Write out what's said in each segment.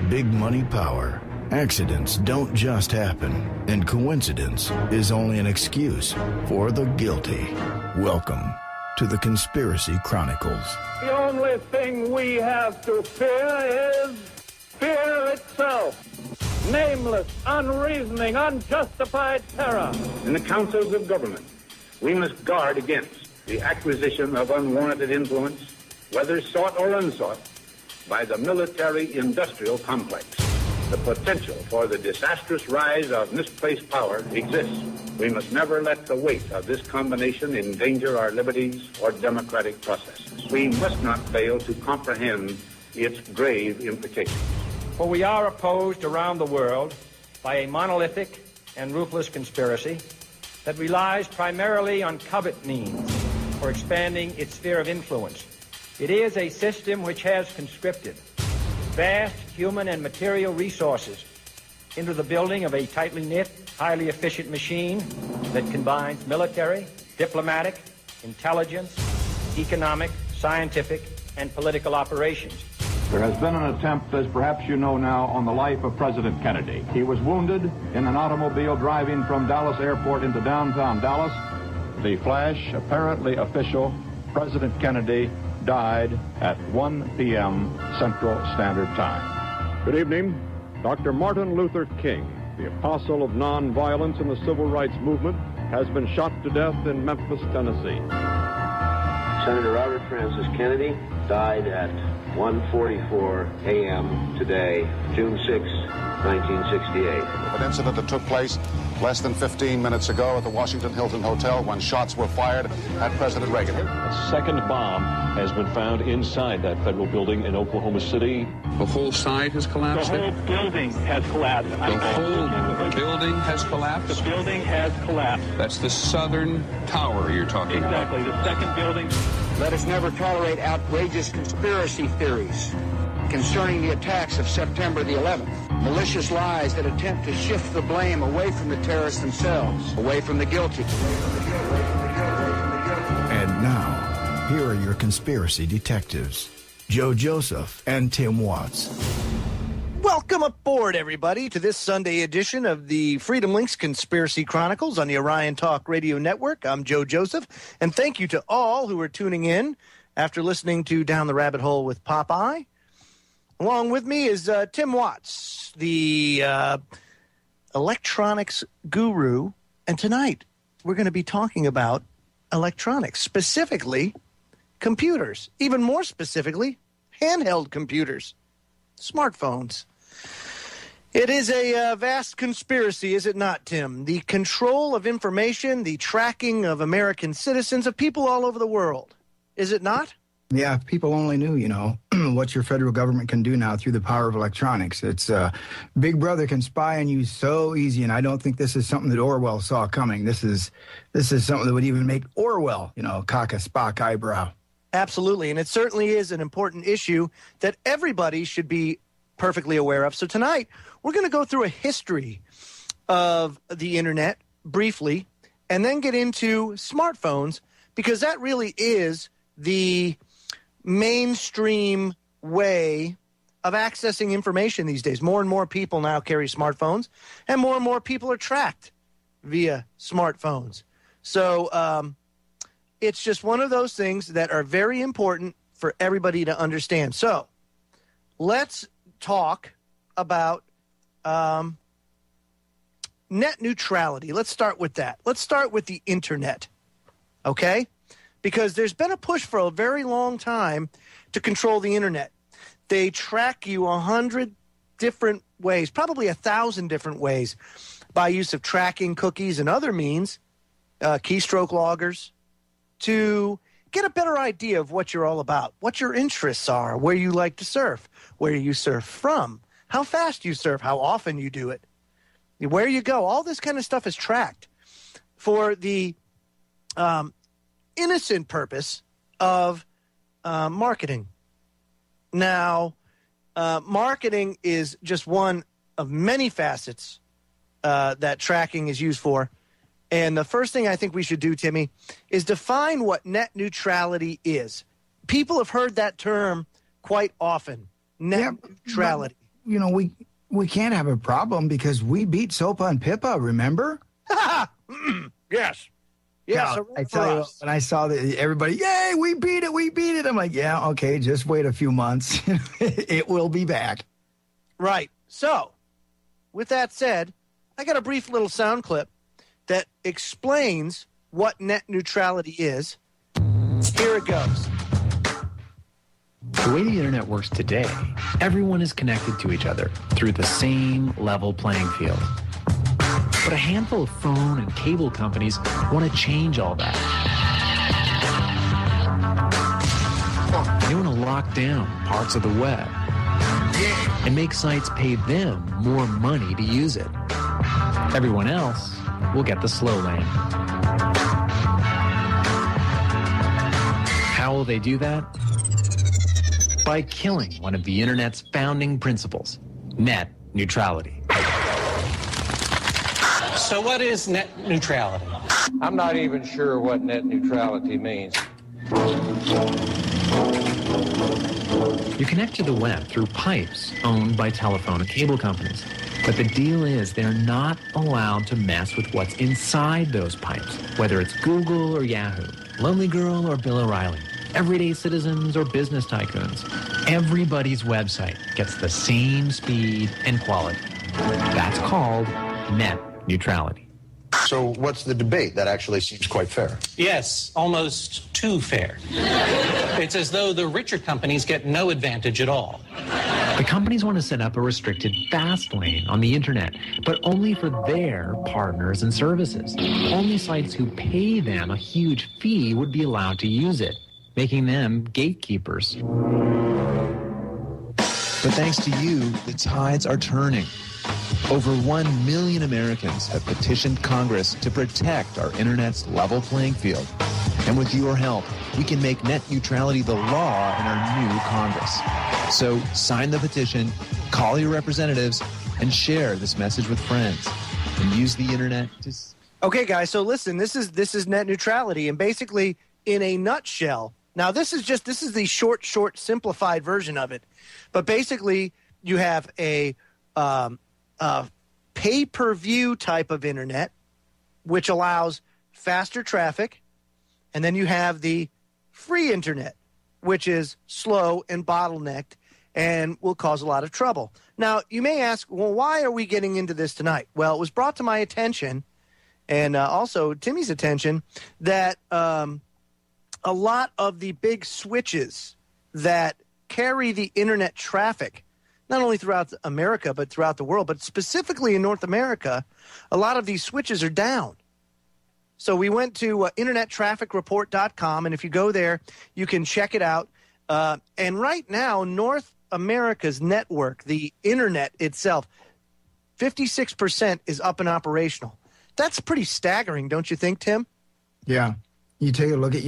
big money power, accidents don't just happen, and coincidence is only an excuse for the guilty. Welcome to the Conspiracy Chronicles. The only thing we have to fear is fear itself. Nameless, unreasoning, unjustified terror. In the councils of government, we must guard against the acquisition of unwarranted influence, whether sought or unsought, by the military-industrial complex. The potential for the disastrous rise of misplaced power exists. We must never let the weight of this combination endanger our liberties or democratic processes. We must not fail to comprehend its grave implications. For we are opposed around the world by a monolithic and ruthless conspiracy that relies primarily on covert means for expanding its sphere of influence. It is a system which has conscripted vast human and material resources into the building of a tightly knit, highly efficient machine that combines military, diplomatic, intelligence, economic, scientific, and political operations. There has been an attempt, as perhaps you know now, on the life of President Kennedy. He was wounded in an automobile driving from Dallas Airport into downtown Dallas. The flash, apparently official, President Kennedy died at 1 p.m. Central Standard Time. Good evening. Dr. Martin Luther King, the apostle of nonviolence in the civil rights movement, has been shot to death in Memphis, Tennessee. Senator Robert Francis Kennedy died at 1:44 a.m. today, June 6, 1968. An incident that took place less than 15 minutes ago at the Washington Hilton Hotel when shots were fired at President Reagan. A second bomb has been found inside that federal building in Oklahoma City. The whole site has collapsed? The whole building has collapsed. The whole building has collapsed? The building has collapsed. That's the southern tower you're talking about. Exactly, the second building. Let us never tolerate outrageous conspiracy theories concerning the attacks of September the 11th. Malicious lies that attempt to shift the blame away from the terrorists themselves, away from the guilty. And now, here are your conspiracy detectives, Joe Joseph and Tim Watts. Welcome aboard, everybody, to this Sunday edition of the Freedom Links Conspiracy Chronicles on the Orion Talk Radio Network. I'm Joe Joseph, and thank you to all who are tuning in after listening to Down the Rabbit Hole with Popeye. Along with me is Tim Watts, the electronics guru, and tonight we're going to be talking about electronics, specifically computers, even more specifically, handheld computers, smartphones. It is a vast conspiracy, is it not, Tim? The control of information, the tracking of American citizens, of people all over the world. Is it not? Yeah, if people only knew, what your federal government can do now through the power of electronics. It's Big Brother can spy on you so easy, and I don't think this is something that Orwell saw coming. This is something that would even make Orwell, cock a Spock eyebrow. Absolutely, and it certainly is an important issue that everybody should be perfectly aware of. So tonight, we're going to go through a history of the Internet briefly, and then get into smartphones, because that really is the mainstream way of accessing information these days. More and more people now carry smartphones, and more people are tracked via smartphones. So it's just one of those things that are very important for everybody to understand. So let's talk about net neutrality. Let's start with that. Let's start with the Internet, okay? Because there's been a push for a very long time to control the Internet. They track you 100 different ways, probably 1,000 different ways, by use of tracking cookies and other means, keystroke loggers, to get a better idea of what you're all about, what your interests are, where you like to surf, where you surf from, how fast you surf, how often you do it, where you go. All this kind of stuff is tracked for the innocent purpose of marketing. Now, marketing is just one of many facets that tracking is used for. And the first thing I think we should do, Timmy, is define what net neutrality is. People have heard that term quite often, net neutrality. we can't have a problem because we beat SOPA and PIPA, remember? Yes. Yeah, so I tell you, when I saw that everybody, yay, we beat it. I'm like, yeah, okay, just wait a few months. It will be back. Right. So, with that said, I got a brief little sound clip that explains what net neutrality is. Here it goes. The way the internet works today, everyone is connected to each other through the same level playing field. But a handful of phone and cable companies want to change all that. They want to lock down parts of the web and make sites pay them more money to use it. Everyone else will get the slow lane. How will they do that? By killing one of the internet's founding principles, net neutrality. So what is net neutrality? I'm not even sure what net neutrality means. You connect to the web through pipes owned by telephone and cable companies. But the deal is they're not allowed to mess with what's inside those pipes, whether it's Google or Yahoo, Lonely Girl or Bill O'Reilly, everyday citizens or business tycoons. Everybody's website gets the same speed and quality. That's called net neutrality. So what's the debate? That actually seems quite fair. Yes, almost too fair. It's as though the richer companies get no advantage at all. The companies want to set up a restricted fast lane on the internet, but only for their partners and services. Only sites who pay them a huge fee would be allowed to use it, making them gatekeepers. But thanks to you, the tides are turning. Over 1 million Americans have petitioned Congress to protect our internet's level playing field. And with your help, we can make net neutrality the law in our new Congress. So sign the petition, call your representatives, and share this message with friends. And use the internet to... Okay, guys, so listen, this is net neutrality, and basically, in a nutshell, now this is the short, simplified version of it. But basically, you have a pay-per-view type of internet, which allows faster traffic, and then you have the free internet, which is slow and bottlenecked and will cause a lot of trouble. Now, you may ask, well, why are we getting into this tonight? Well, it was brought to my attention, and also Timmy's attention, that a lot of the big switches that carry the internet traffic, not only throughout America, but throughout the world, but specifically in North America, a lot of these switches are down. So we went to internettrafficreport.com, and if you go there, you can check it out. And right now, North America's network, the internet itself, 56% is up and operational. That's pretty staggering, don't you think, Tim? Yeah. You take a look at,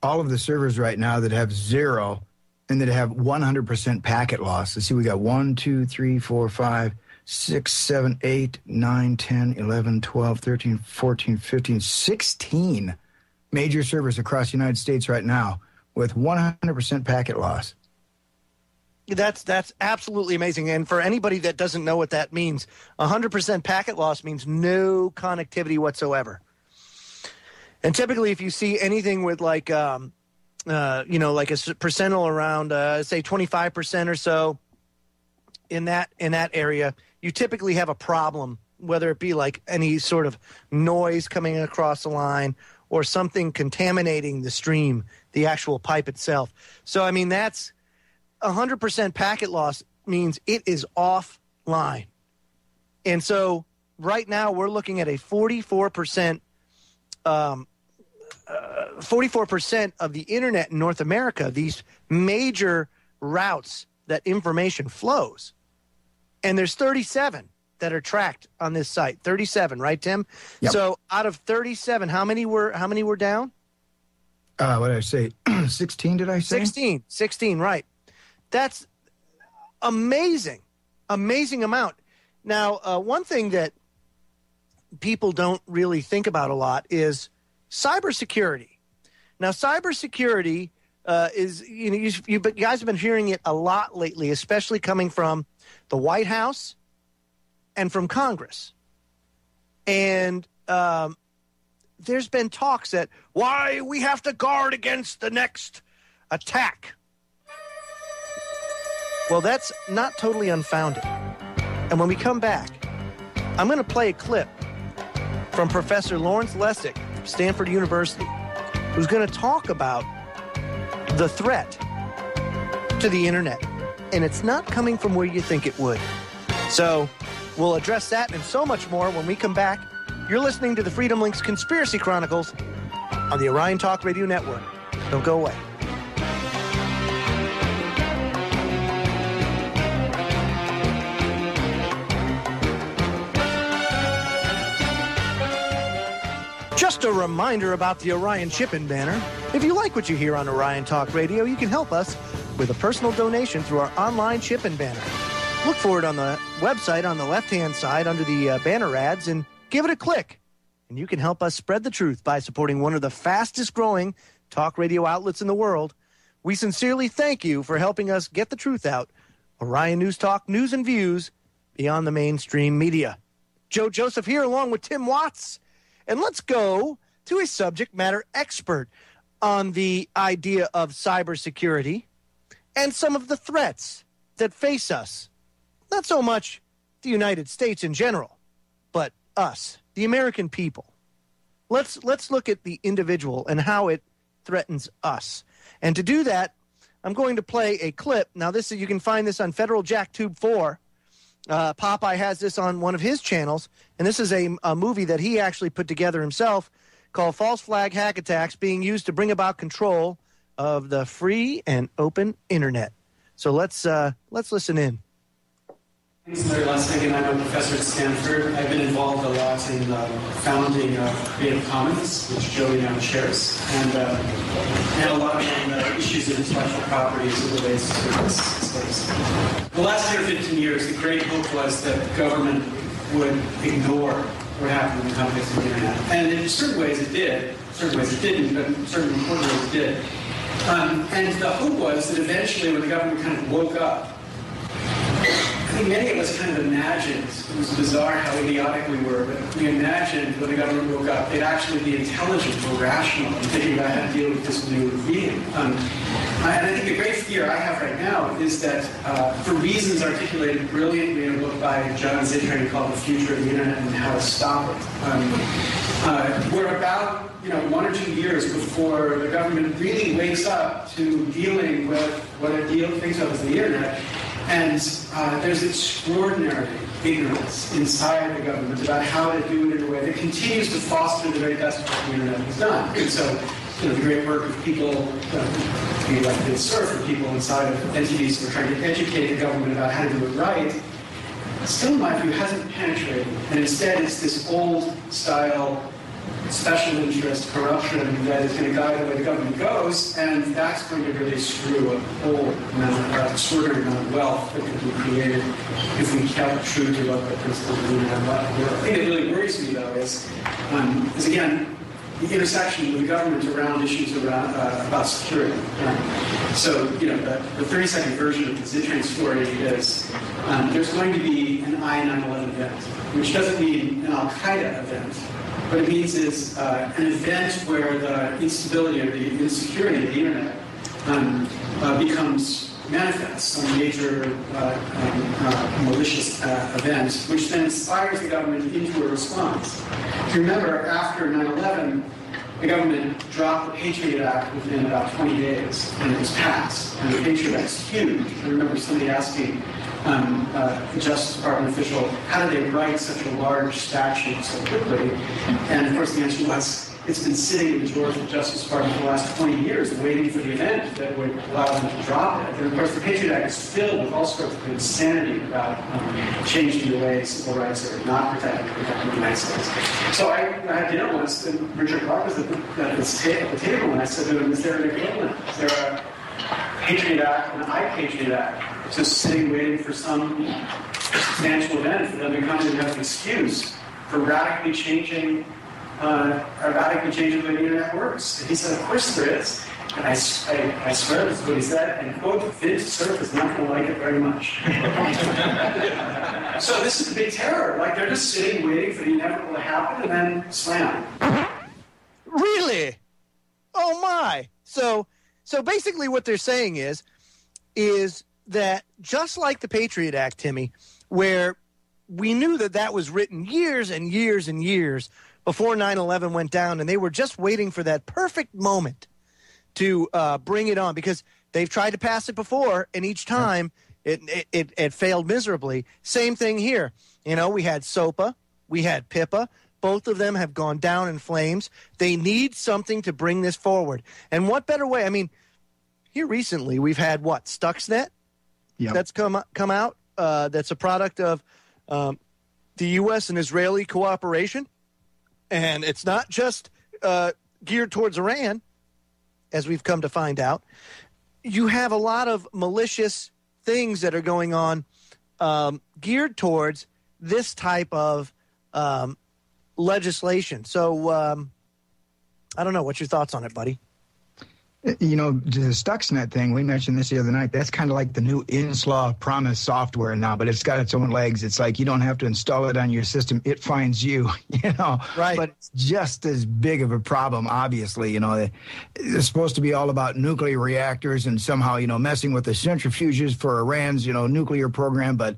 all of the servers right now that have 0 and that have 100% packet loss. Let's see, we got 1, 2, 3, 4, 5, 6, 7, 8, 9, 10, 11, 12, 13, 14, 15, 16 major servers across the United States right now with 100% packet loss. That's absolutely amazing. And for anybody that doesn't know what that means, 100% packet loss means no connectivity whatsoever. And typically, if you see anything with like a percentile around, say 25% or so in that area, you typically have a problem, whether it be like any sort of noise coming across the line or something contaminating the stream, the actual pipe itself. So, I mean, that's 100% packet loss means it is offline. And so right now we're looking at a 44% of the internet in North America, these major routes that information flows. And there's 37 that are tracked on this site. 37, right, Tim? Yep. So out of 37, how many were down? What did I say? 16, did I say? 16, right. That's amazing. Amazing amount. Now, one thing that people don't really think about a lot is cybersecurity. Now, cybersecurity is, you guys have been hearing it a lot lately, especially coming from the White House and from Congress. And there's been talks that why we have to guard against the next attack. Well, that's not totally unfounded. And when we come back, I'm going to play a clip from Professor Lawrence Lessig from Stanford University, who's going to talk about the threat to the internet. And it's not coming from where you think it would. So we'll address that and so much more when we come back. You're listening to the Freedom Links Conspiracy Chronicles on the Orion Talk Radio Network. Don't go away. Just a reminder about the Orion Chip-In banner. If you like what you hear on Orion Talk Radio, you can help us with a personal donation through our online Chip-In banner. Look for it on the website on the left-hand side under the banner ads and give it a click. And you can help us spread the truth by supporting one of the fastest-growing talk radio outlets in the world. We sincerely thank you for helping us get the truth out. Orion News Talk, news and views beyond the mainstream media. Joe Joseph here along with Tim Watts. And let's go to a subject matter expert on the idea of cybersecurity and some of the threats that face us. Not so much the United States in general, but us, the American people. Let's look at the individual and how it threatens us. And to do that, I'm going to play a clip. Now, you can find this on Federal Jack Tube 4. Popeye has this on one of his channels, and this is a movie that he actually put together himself called False Flag Hack Attacks Being Used to Bring About Control of the Free and Open Internet. So let's listen in. My name is Larry Lessig, and I'm a professor at Stanford. I've been involved a lot in the founding of Creative Commons, which Joey now chairs, and a lot on the issues of intellectual property as it relates to this space. The last 10 or 15 years, the great hope was that the government would ignore what happened in the context of the internet. And in certain ways it did, in certain ways it didn't, but in certain important ways it did. And the hope was that eventually when the government kind of woke up, I think many of us kind of imagined, it was bizarre how idiotic we were, but we imagined when the government woke up, they'd actually be intelligent or rational and thinking about how to deal with this new being. And I think the great fear I have right now is that for reasons articulated brilliantly in a book by John Zittrain called The Future of the Internet and How to Stop It, we're about 1 or 2 years before the government really wakes up to dealing with what it thinks of as the internet. And there's extraordinary ignorance inside the government about how to do it in a way that continues to foster the very best of what the internet has done. And so, the great work of people, like the surf of people inside of entities who are trying to educate the government about how to do it right, still in my view hasn't penetrated. And instead it's this old style special interest corruption that is going to guide the way the government goes, and that's going to really screw a whole extraordinary amount of wealth that could be created if we kept true to what the principles of the internet were. The thing that really worries me, though, is again, the intersection with the government around issues about security. So, the 30-second version of the Zittrain story is there's going to be an I-9/11 event, which doesn't mean an Al-Qaeda event. What it means is an event where the instability or the insecurity of the internet becomes manifest, some major malicious event, which then inspires the government into a response. If you remember, after 9/11, the government dropped the Patriot Act within about 20 days, and it was passed. And the Patriot Act's huge. I remember somebody asking the Justice Department official, how did they write such a large statute so quickly? And of course the answer was, it's been sitting in the drawers of the Justice Department for the last 20 years waiting for the event that would allow them to drop it. And of course the Patriot Act is filled with all sorts of insanity about changing the way civil rights are not protected in the United States. So I had dinner once, and Richard Clark was at the table, and I said to him, is there an equivalent? Is there a Patriot Act and an I-Patriot Act? Just sitting waiting for some substantial event for them to come and have an excuse for radically changing the way the internet works. And he said, of course there is. And I swear that's what he said, and quote, Vintage Surf is not going to like it very much. So this is a big terror. Like, they're just sitting, waiting for the inevitable to happen, and then slam. Really? Oh, my. So basically what they're saying is that just like the Patriot Act, Timmy, where we knew that was written years and years and years before 9/11 went down, and they were just waiting for that perfect moment to bring it on, because they've tried to pass it before, and each time it failed miserably. Same thing here. You know, we had SOPA, we had PIPA. Both of them have gone down in flames. They need something to bring this forward. And what better way? I mean, here recently we've had Stuxnet? Yep. That's come out. That's a product of the U.S. and Israeli cooperation. And it's not just geared towards Iran, as we've come to find out. You have a lot of malicious things that are going on geared towards this type of legislation. So I don't know. What's your thoughts on it, buddy? You know, the Stuxnet thing, we mentioned this the other night, that's kind of like the new Inslaw Promise software now, but it's got its own legs. It's like you don't have to install it on your system. It finds you, you know. Right. But it's just as big of a problem, obviously. You know, it's supposed to be all about nuclear reactors and somehow, you know, messing with the centrifuges for Iran's, you know, nuclear program, but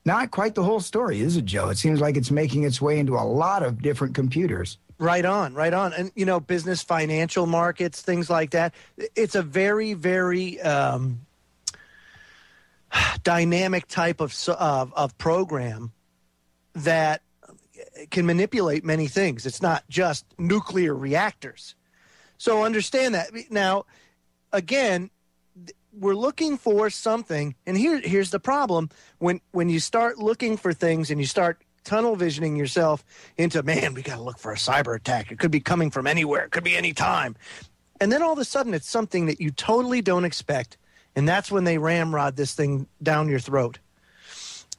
not quite the whole story, is it, Joe? It seems like it's making its way into a lot of different computers. Right on. And, you know, business, financial markets, things like that. It's a very, very dynamic type of program that can manipulate many things. It's not just nuclear reactors. So understand that. Now, again, we're looking for something, and here's the problem. When you start looking for things and you start tunnel visioning yourself into, man, we got to look for a cyber attack. It could be coming from anywhere. It could be any time. And then all of a sudden it's something that you totally don't expect, and that's when they ramrod this thing down your throat.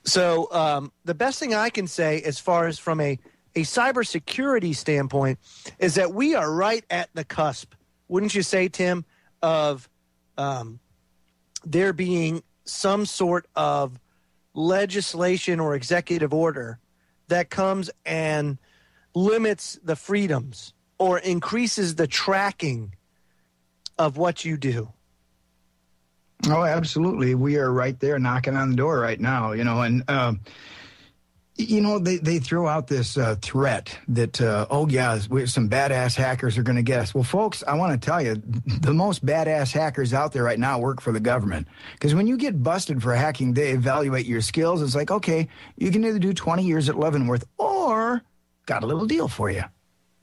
So the best thing I can say as far as from a cybersecurity standpoint is that we are right at the cusp, wouldn't you say, Tim, of there being some sort of legislation or executive order that comes and limits the freedoms or increases the tracking of what you do. Oh, absolutely. We are right there knocking on the door right now, you know, and, you know, they throw out this threat that, some badass hackers are going to get us. Well, folks, I want to tell you, the most badass hackers out there right now work for the government. Because when you get busted for hacking, they evaluate your skills. It's like, okay, you can either do 20 years at Leavenworth or got a little deal for you.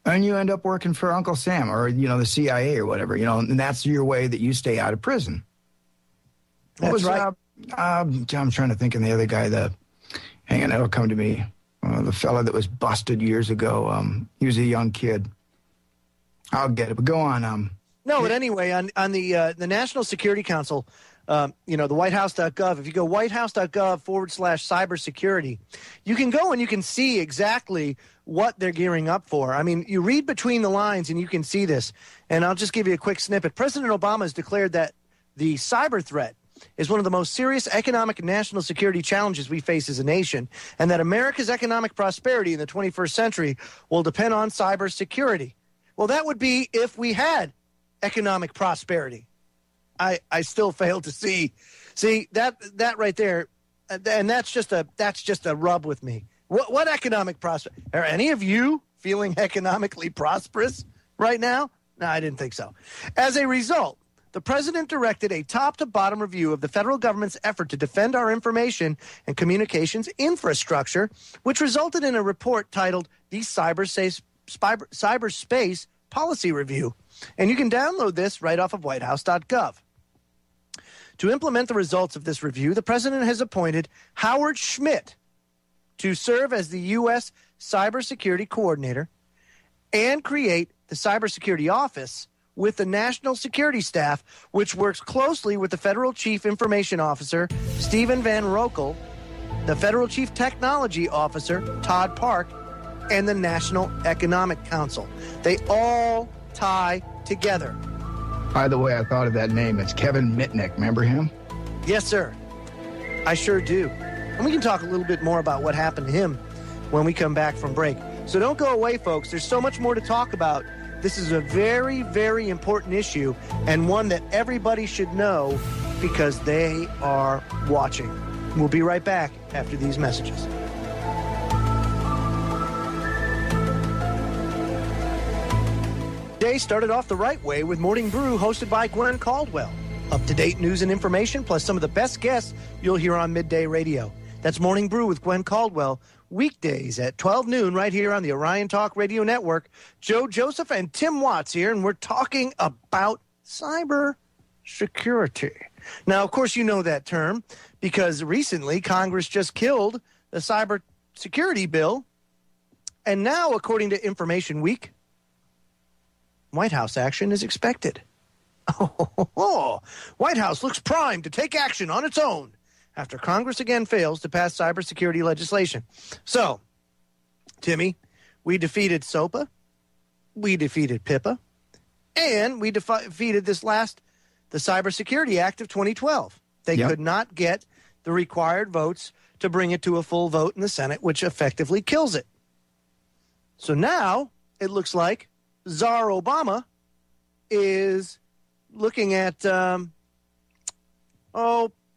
And you end up working for Uncle Sam or, you know, the CIA or whatever, you know, and that's your way that you stay out of prison. That's right. I'm trying to think of the other guy, hang on, that'll come to me. The fella that was busted years ago. He was a young kid. I'll get it, but go on. No, but anyway, on the National Security Council, you know, the whitehouse.gov, if you go whitehouse.gov/cybersecurity, you can go and you can see exactly what they're gearing up for. I mean, you read between the lines and you can see this. And I'll just give you a quick snippet. President Obama has declared that the cyber threat is one of the most serious economic and national security challenges we face as a nation, and that America's economic prosperity in the 21st century will depend on cybersecurity. Well, that would be if we had economic prosperity. I still fail to see that right there, and that's just a rub with me. What economic prosperity? Are any of you feeling economically prosperous right now? No, I didn't think so. As a result, the president directed a top-to-bottom review of the federal government's effort to defend our information and communications infrastructure, which resulted in a report titled the Cyberspace Policy Review. And you can download this right off of whitehouse.gov. To implement the results of this review, the president has appointed Howard Schmidt to serve as the U.S. Cybersecurity Coordinator and create the Cybersecurity Office with the National Security Staff, which works closely with the Federal Chief Information Officer, Stephen Van Rokel, the Federal Chief Technology Officer, Todd Park, and the National Economic Council. They all tie together. By the way, I thought of that name. It's Kevin Mitnick. Remember him? Yes, sir. I sure do. And we can talk a little bit more about what happened to him when we come back from break. So don't go away, folks. There's so much more to talk about. This is a very, very important issue and one that everybody should know because they are watching. We'll be right back after these messages. Day started off the right way with Morning Brew, hosted by Gwen Caldwell. Up-to-date news and information, plus some of the best guests you'll hear on Midday Radio. That's Morning Brew with Gwen Caldwell, weekdays at 12 noon right here on the Orion Talk Radio Network. Joe Joseph and Tim Watts here, and we're talking about cyber security. Now, of course, you know that term because recently Congress just killed the cyber security bill. And now, according to Information Week, White House action is expected. White House looks primed to take action on its own after Congress again fails to pass cybersecurity legislation. So, Timmy, we defeated SOPA, we defeated PIPA, and we defeated the Cybersecurity Act of 2012. They could not get the required votes to bring it to a full vote in the Senate, which effectively kills it. So now it looks like Czar Obama is looking at,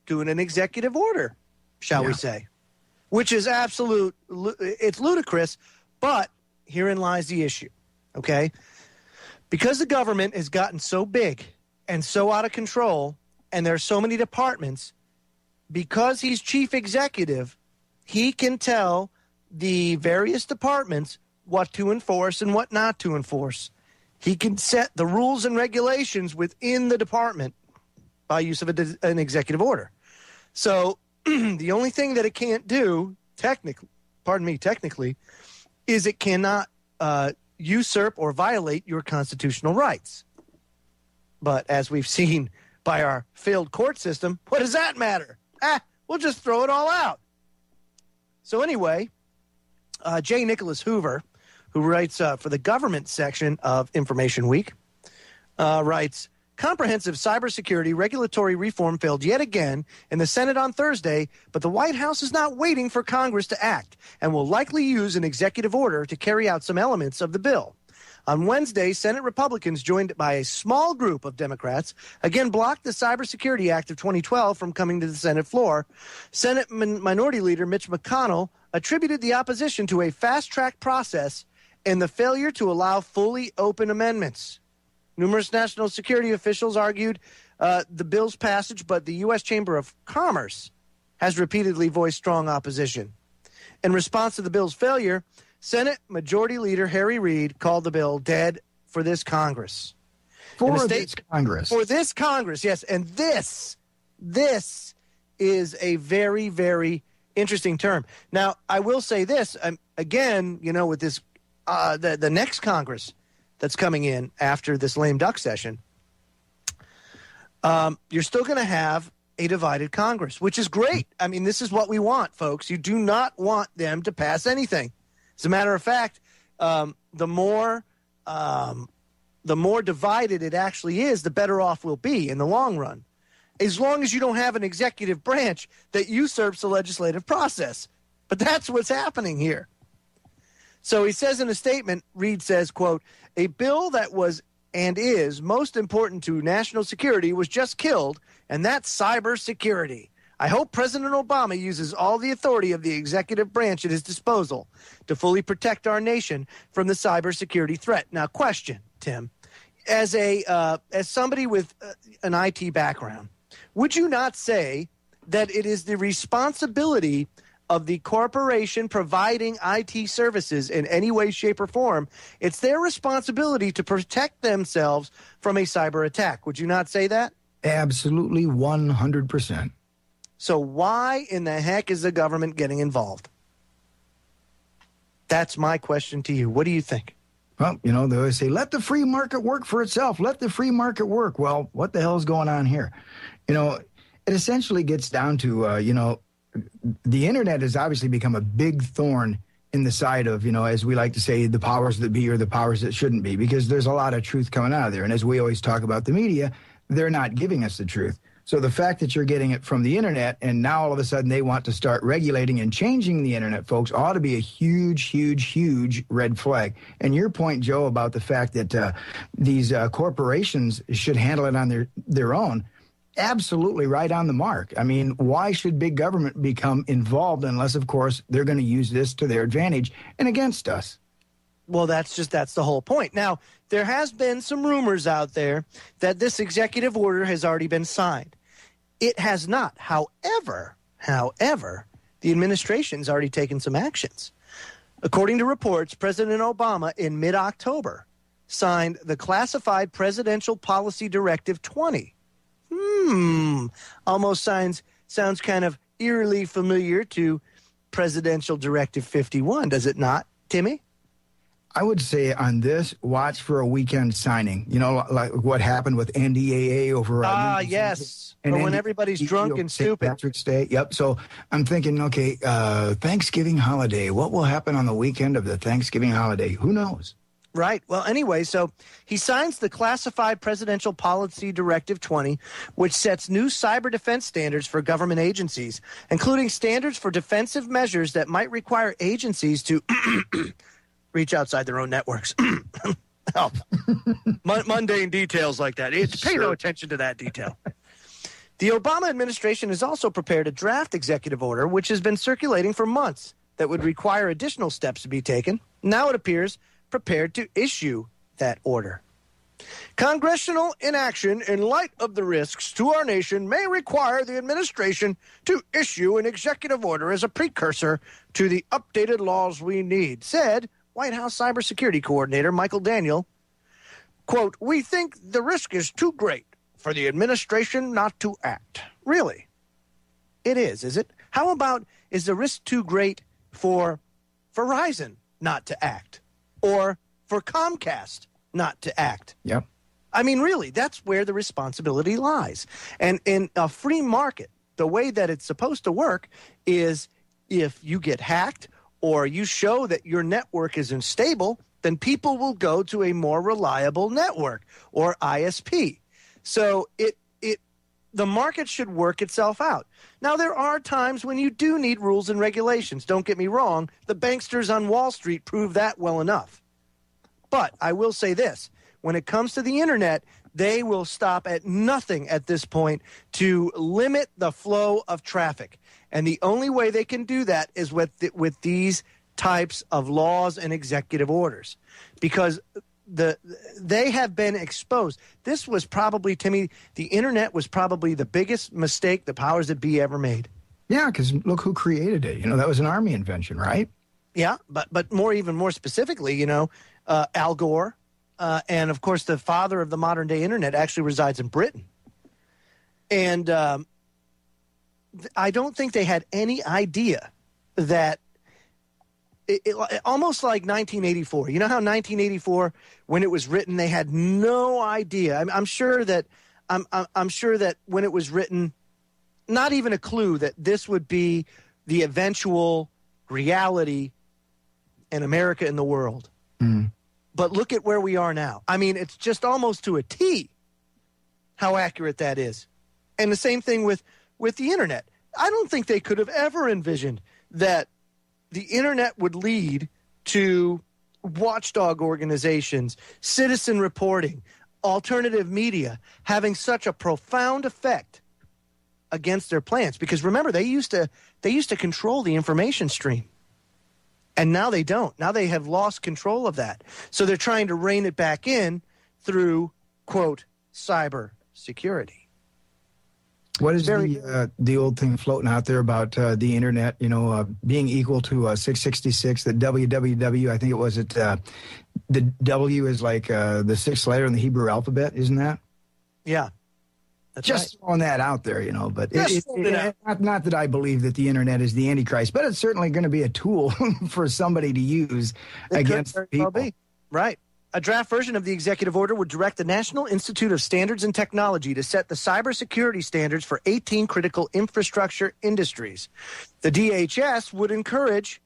doing an executive order, shall we say, which is it's ludicrous, but herein lies the issue, okay? Because the government has gotten so big and so out of control, and there are so many departments, because he's chief executive, he can tell the various departments what to enforce and what not to enforce. He can set the rules and regulations within the department by use of an executive order. So the only thing that it can't do, technically, is it cannot usurp or violate your constitutional rights. But as we've seen by our failed court system, what does that matter? We'll just throw it all out. So anyway, J. Nicholas Hoover, who writes for the government section of Information Week, writes, comprehensive cybersecurity regulatory reform failed yet again in the Senate on Thursday, but the White House is not waiting for Congress to act and will likely use an executive order to carry out some elements of the bill. On Wednesday, Senate Republicans, joined by a small group of Democrats, again blocked the Cybersecurity Act of 2012 from coming to the Senate floor. Senate Minority Leader Mitch McConnell attributed the opposition to a fast-track process and the failure to allow fully open amendments. Numerous national security officials argued the bill's passage, but the U.S. Chamber of Commerce has repeatedly voiced strong opposition. In response to the bill's failure, Senate Majority Leader Harry Reid called the bill dead for this Congress. For this Congress, yes. And this is a very, very interesting term. Now, I will say this, again, with this the next Congress that's coming in after this lame duck session, you're still going to have a divided Congress, which is great. I mean, this is what we want, folks. You do not want them to pass anything. As a matter of fact, the more divided it actually is, the better off we'll be in the long run, as long as you don't have an executive branch that usurps the legislative process. But that's what's happening here. So he says in a statement, Reid says, quote, a bill that was and is most important to national security was just killed, and that's cybersecurity. I hope President Obama uses all the authority of the executive branch at his disposal to fully protect our nation from the cybersecurity threat. Now, question, Tim, as somebody with an IT background, would you not say that it is the responsibility of the corporation providing IT services in any way, shape, or form, it's their responsibility to protect themselves from a cyber attack? Would you not say that? Absolutely, 100%. So why in the heck is the government getting involved? That's my question to you. What do you think? Well, they always say, let the free market work for itself. Let the free market work. Well, what the hell is going on here? It essentially gets down to, the internet has obviously become a big thorn in the side of, as we like to say, the powers that be or the powers that shouldn't be, because there's a lot of truth coming out of there. And as we always talk about the media, they're not giving us the truth. So the fact that you're getting it from the internet and now all of a sudden they want to start regulating and changing the internet, folks, ought to be a huge, huge, huge red flag. And your point, Joe, about the fact that these corporations should handle it on their own, absolutely right on the mark. I mean, why should big government become involved unless, of course, they're going to use this to their advantage and against us? Well, that's the whole point. Now, there has been some rumors out there that this executive order has already been signed. It has not. However, the administration's already taken some actions. According to reports, President Obama in mid-October signed the Classified Presidential Policy Directive 20. Almost sounds kind of eerily familiar to Presidential Directive 51, does it not, Timmy? I would say on this, watch for a weekend signing. Like what happened with NDAA over. Yes. And when everybody's drunk and stupid. Patrick's Day. Yep. So I'm thinking, okay, Thanksgiving holiday. What will happen on the weekend of the Thanksgiving holiday? Who knows? Right. Well, anyway, so he signs the Classified Presidential Policy Directive 20, which sets new cyber defense standards for government agencies, including standards for defensive measures that might require agencies to reach outside their own networks. Help. Mundane details like that. Pay no attention to that detail. The Obama administration has also prepared a draft executive order, which has been circulating for months, that would require additional steps to be taken. Now it appears prepared to issue that order. Congressional inaction in light of the risks to our nation may require the administration to issue an executive order as a precursor to the updated laws we need, said White House Cybersecurity Coordinator Michael Daniel. Quote, "We think the risk is too great for the administration not to act." Really? It is it? How about, is the risk too great for Verizon not to act? Or for Comcast not to act? Yep. I mean, really, that's where the responsibility lies. And in a free market, the way that it's supposed to work is if you get hacked or you show that your network is unstable, then people will go to a more reliable network or ISP. So the market should work itself out. Now, there are times when you do need rules and regulations. Don't get me wrong. The banksters on Wall Street prove that well enough. But I will say this. When it comes to the internet, they will stop at nothing at this point to limit the flow of traffic. And the only way they can do that is with these types of laws and executive orders. Because they have been exposed. This was probably, Timmy, the internet was probably the biggest mistake the powers that be ever made. Yeah, because look who created it. That was an Army invention, right? Yeah, but even more specifically, Al Gore, and of course the father of the modern day internet actually resides in Britain. And I don't think they had any idea that almost like 1984. You know how 1984, when it was written, they had no idea. I'm sure that when it was written, not even a clue that this would be the eventual reality in America and the world. Mm. But look at where we are now. I mean, it's just almost to a T how accurate that is. And the same thing with the internet. I don't think they could have ever envisioned that the internet would lead to watchdog organizations, citizen reporting, alternative media having such a profound effect against their plans. Because remember, they used to control the information stream. And now they don't. Now they have lost control of that. So they're trying to rein it back in through, quote, cyber security. What is the old thing floating out there about the internet, being equal to 666, that www, I think it was the W is like the sixth letter in the Hebrew alphabet, isn't that? Yeah. That's just right. throwing that out there, but not that I believe that the internet is the Antichrist, but it's certainly going to be a tool for somebody to use against people. Well, right. A draft version of the executive order would direct the National Institute of Standards and Technology to set the cybersecurity standards for 18 critical infrastructure industries. The DHS would encourage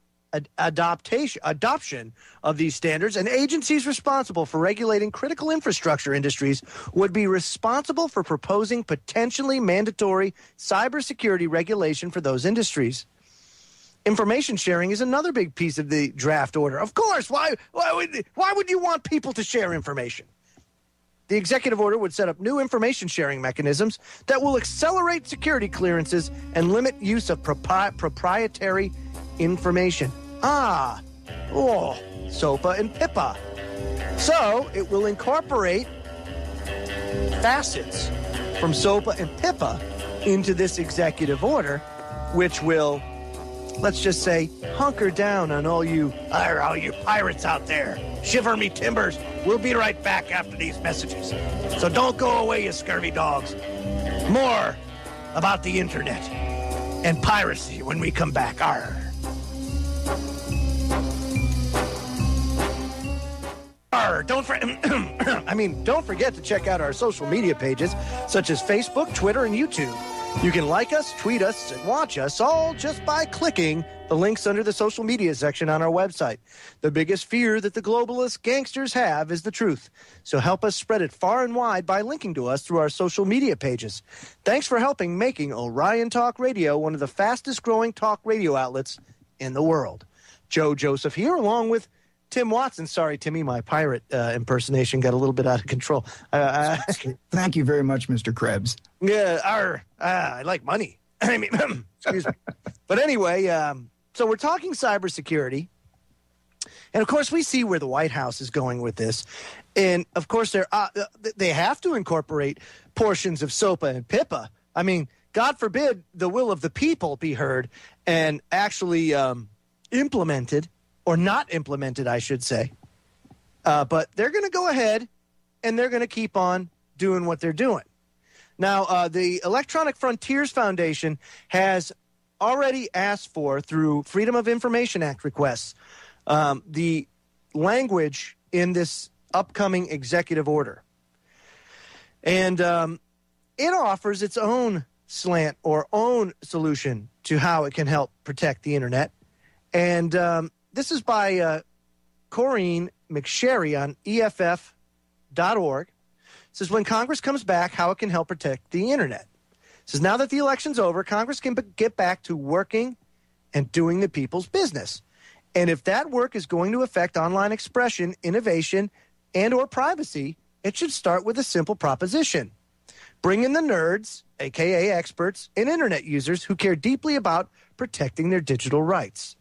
adoption of these standards, and agencies responsible for regulating critical infrastructure industries would be responsible for proposing potentially mandatory cybersecurity regulation for those industries. Information sharing is another big piece of the draft order. Of course, why would you want people to share information? The executive order would set up new information sharing mechanisms that will accelerate security clearances and limit use of proprietary information. SOPA and PIPA. So it will incorporate facets from SOPA and PIPA into this executive order, which will, let's just say, hunker down on all you pirates out there. Shiver me timbers. We'll be right back after these messages. So don't go away, you scurvy dogs. More about the internet and piracy when we come back. Arr. Don't forget to check out our social media pages such as Facebook, Twitter, and YouTube. You can like us, tweet us, and watch us all just by clicking the links under the social media section on our website. The biggest fear that the globalist gangsters have is the truth. So help us spread it far and wide by linking to us through our social media pages. Thanks for helping making Orion Talk Radio one of the fastest growing talk radio outlets in the world. Joe Joseph here, along with Tim Watson. Sorry, Timmy, my pirate impersonation got a little bit out of control. Thank you very much, Mr. Krebs. Yeah, I like money. I mean, excuse me. But anyway, so we're talking cybersecurity. And, of course, we see where the White House is going with this. And, of course, they have to incorporate portions of SOPA and PIPA. I mean, God forbid the will of the people be heard and actually implemented. Or not implemented, I should say. But they're going to go ahead and they're going to keep on doing what they're doing. Now, the Electronic Frontiers Foundation has already asked for, through Freedom of Information Act requests, the language in this upcoming executive order. And it offers its own slant or own solution to how it can help protect the internet. And this is by Corinne McSherry on EFF.org. It says, when Congress comes back, how it can help protect the internet. It says, now that the election's over, Congress can get back to working and doing the people's business. And if that work is going to affect online expression, innovation, and or privacy, it should start with a simple proposition. Bring in the nerds, a.k.a. experts, and internet users who care deeply about protecting their digital rights.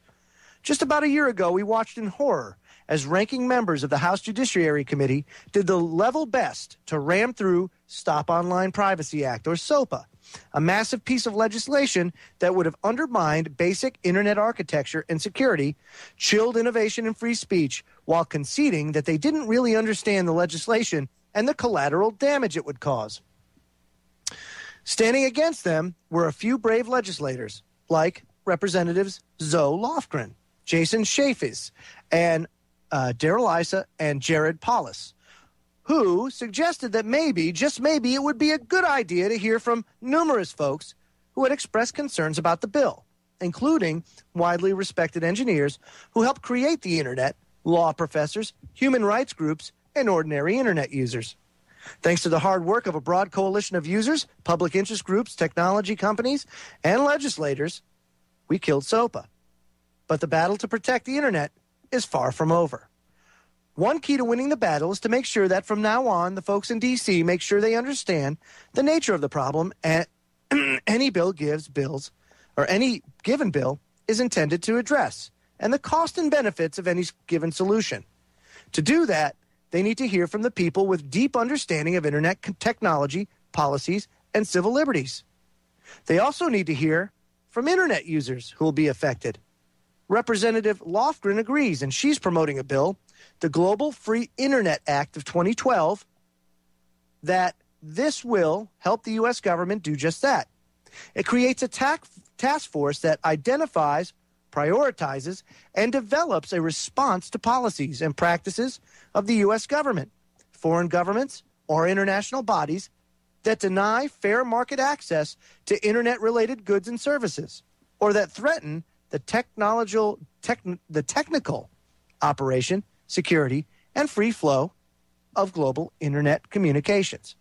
Just about a year ago, we watched in horror as ranking members of the House Judiciary Committee did the level best to ram through Stop Online Privacy Act, or SOPA, a massive piece of legislation that would have undermined basic internet architecture and security, chilled innovation and free speech, while conceding that they didn't really understand the legislation and the collateral damage it would cause. Standing against them were a few brave legislators, like Representatives Zoe Lofgren, Jason Chaffetz, and Darrell Issa and Jared Polis, who suggested that maybe, just maybe, it would be a good idea to hear from numerous folks who had expressed concerns about the bill, including widely respected engineers who helped create the internet, law professors, human rights groups, and ordinary internet users. Thanks to the hard work of a broad coalition of users, public interest groups, technology companies, and legislators, we killed SOPA. But the battle to protect the internet is far from over. One key to winning the battle is to make sure that from now on, the folks in D.C. make sure they understand the nature of the problem, and any given bill is intended to address, and the cost and benefits of any given solution. To do that, they need to hear from the people with deep understanding of internet technology, policies, and civil liberties. They also need to hear from internet users who will be affected. Representative Lofgren agrees, and she's promoting a bill, the Global Free Internet Act of 2012, that this will help the U.S. government do just that. It creates a task force that identifies, prioritizes, and develops a response to policies and practices of the U.S. government, foreign governments, or international bodies that deny fair market access to internet-related goods and services, or that threaten the technical operation, security, and free flow of global internet communications.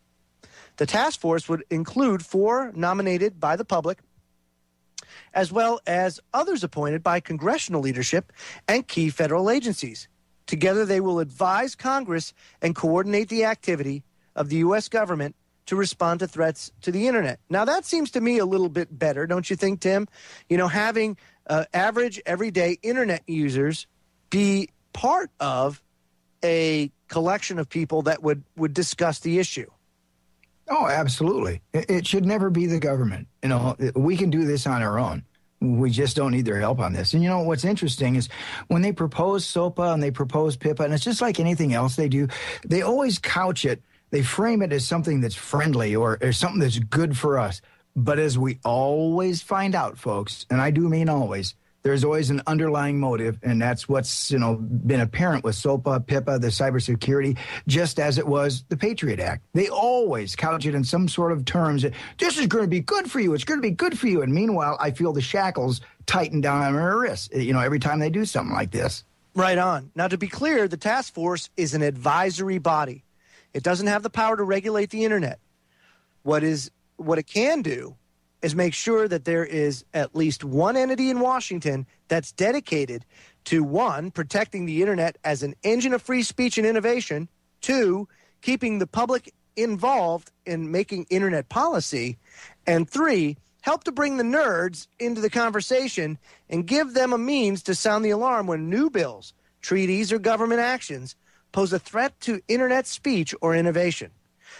The task force would include 4 nominated by the public, as well as others appointed by congressional leadership and key federal agencies. Together, they will advise Congress and coordinate the activity of the U.S. government to respond to threats to the internet. Now, that seems to me a little bit better, don't you think, Tim? You know, having average, everyday internet users be part of a collection of people that would discuss the issue. Oh, absolutely. It should never be the government. You know, we can do this on our own. We just don't need their help on this. And, you know, what's interesting is when they propose SOPA and they propose PIPA, and it's just like anything else they do, they always couch it, they frame it as something that's friendly or something that's good for us. But as we always find out, folks, and I do mean always, there's always an underlying motive, and that's what's, you know, been apparent with SOPA, PIPA, the cybersecurity, just as it was the Patriot Act. They always couch it in some sort of terms that this is going to be good for you, it's going to be good for you. And meanwhile, I feel the shackles tighten down on our wrists, you know, every time they do something like this. Right on. Now, to be clear, the task force is an advisory body. It doesn't have the power to regulate the internet. What it can do is make sure that there is at least one entity in Washington that's dedicated to, 1, protecting the internet as an engine of free speech and innovation, 2, keeping the public involved in making internet policy, and 3, help to bring the nerds into the conversation and give them a means to sound the alarm when new bills, treaties, or government actions pose a threat to internet speech or innovation.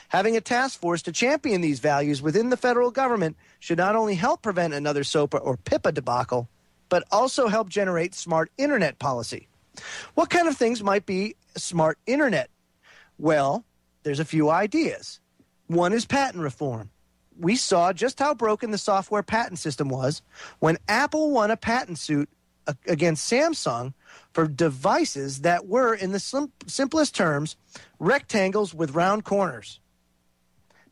Having a task force to champion these values within the federal government should not only help prevent another SOPA or PIPA debacle, but also help generate smart internet policy. What kind of things might be smart internet? Well, there's a few ideas. One is patent reform. We saw just how broken the software patent system was when Apple won a patent suit against Samsung for devices that were, in the simplest terms, rectangles with round corners.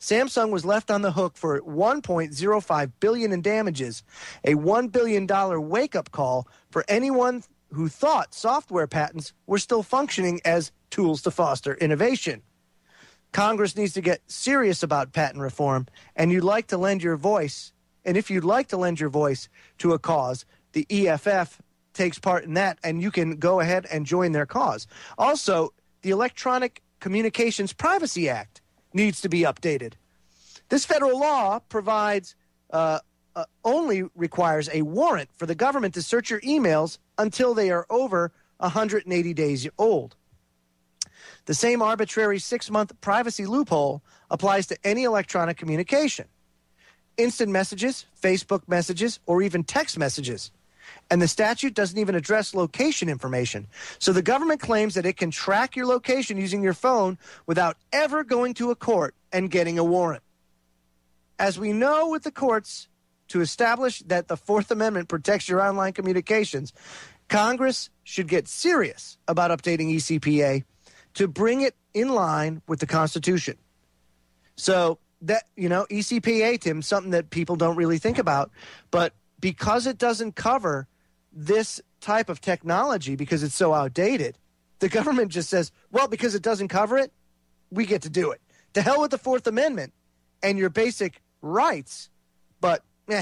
Samsung was left on the hook for $1.05 billion in damages, a $1 billion wake-up call for anyone who thought software patents were still functioning as tools to foster innovation. Congress needs to get serious about patent reform, and if you'd like to lend your voice to a cause, the EFF takes part in that, and you can go ahead and join their cause. Also, the Electronic Communications Privacy Act needs to be updated. This federal law provides only requires a warrant for the government to search your emails until they are over 180 days old. The same arbitrary 6-month privacy loophole applies to any electronic communication, instant messages, Facebook messages, or even text messages. And the statute doesn't even address location information. So the government claims that it can track your location using your phone without ever going to a court and getting a warrant. As we know with the courts, to establish that the Fourth Amendment protects your online communications, Congress should get serious about updating ECPA to bring it in line with the Constitution. So that, ECPA, Tim, something that people don't really think about, but because it doesn't cover this type of technology because it's so outdated, the government just says, well, because it doesn't cover it, we get to do it. To hell with the Fourth Amendment and your basic rights, but we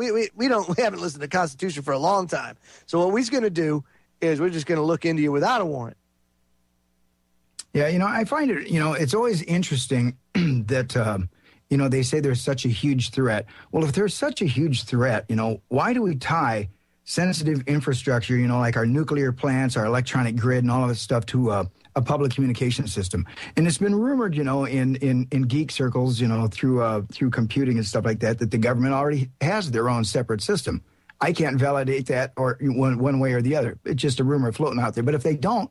haven't listened to the Constitution for a long time. So what we're going to do is we're just going to look into you without a warrant. Yeah, I find it, it's always interesting that, they say there's such a huge threat. Well, if there's such a huge threat, why do we tie sensitive infrastructure, like our nuclear plants, our electronic grid, and all of this stuff to a public communication system? And it's been rumored, in geek circles, through computing and stuff like that, that the government already has their own separate system. I can't validate that or one way or the other. It's just a rumor floating out there. But if they don't,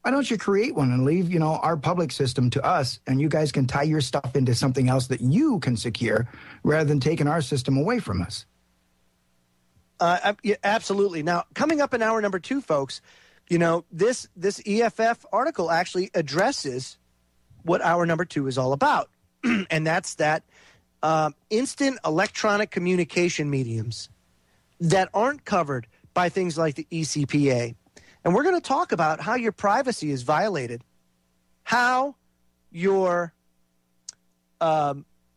why don't you create one and leave, our public system to us, and you guys can tie your stuff into something else that you can secure rather than taking our system away from us? Yeah, absolutely. Now, coming up in hour number 2, folks, this EFF article actually addresses what hour number 2 is all about, and that's that instant electronic communication mediums that aren't covered by things like the ECPA. And we're going to talk about how your privacy is violated, how your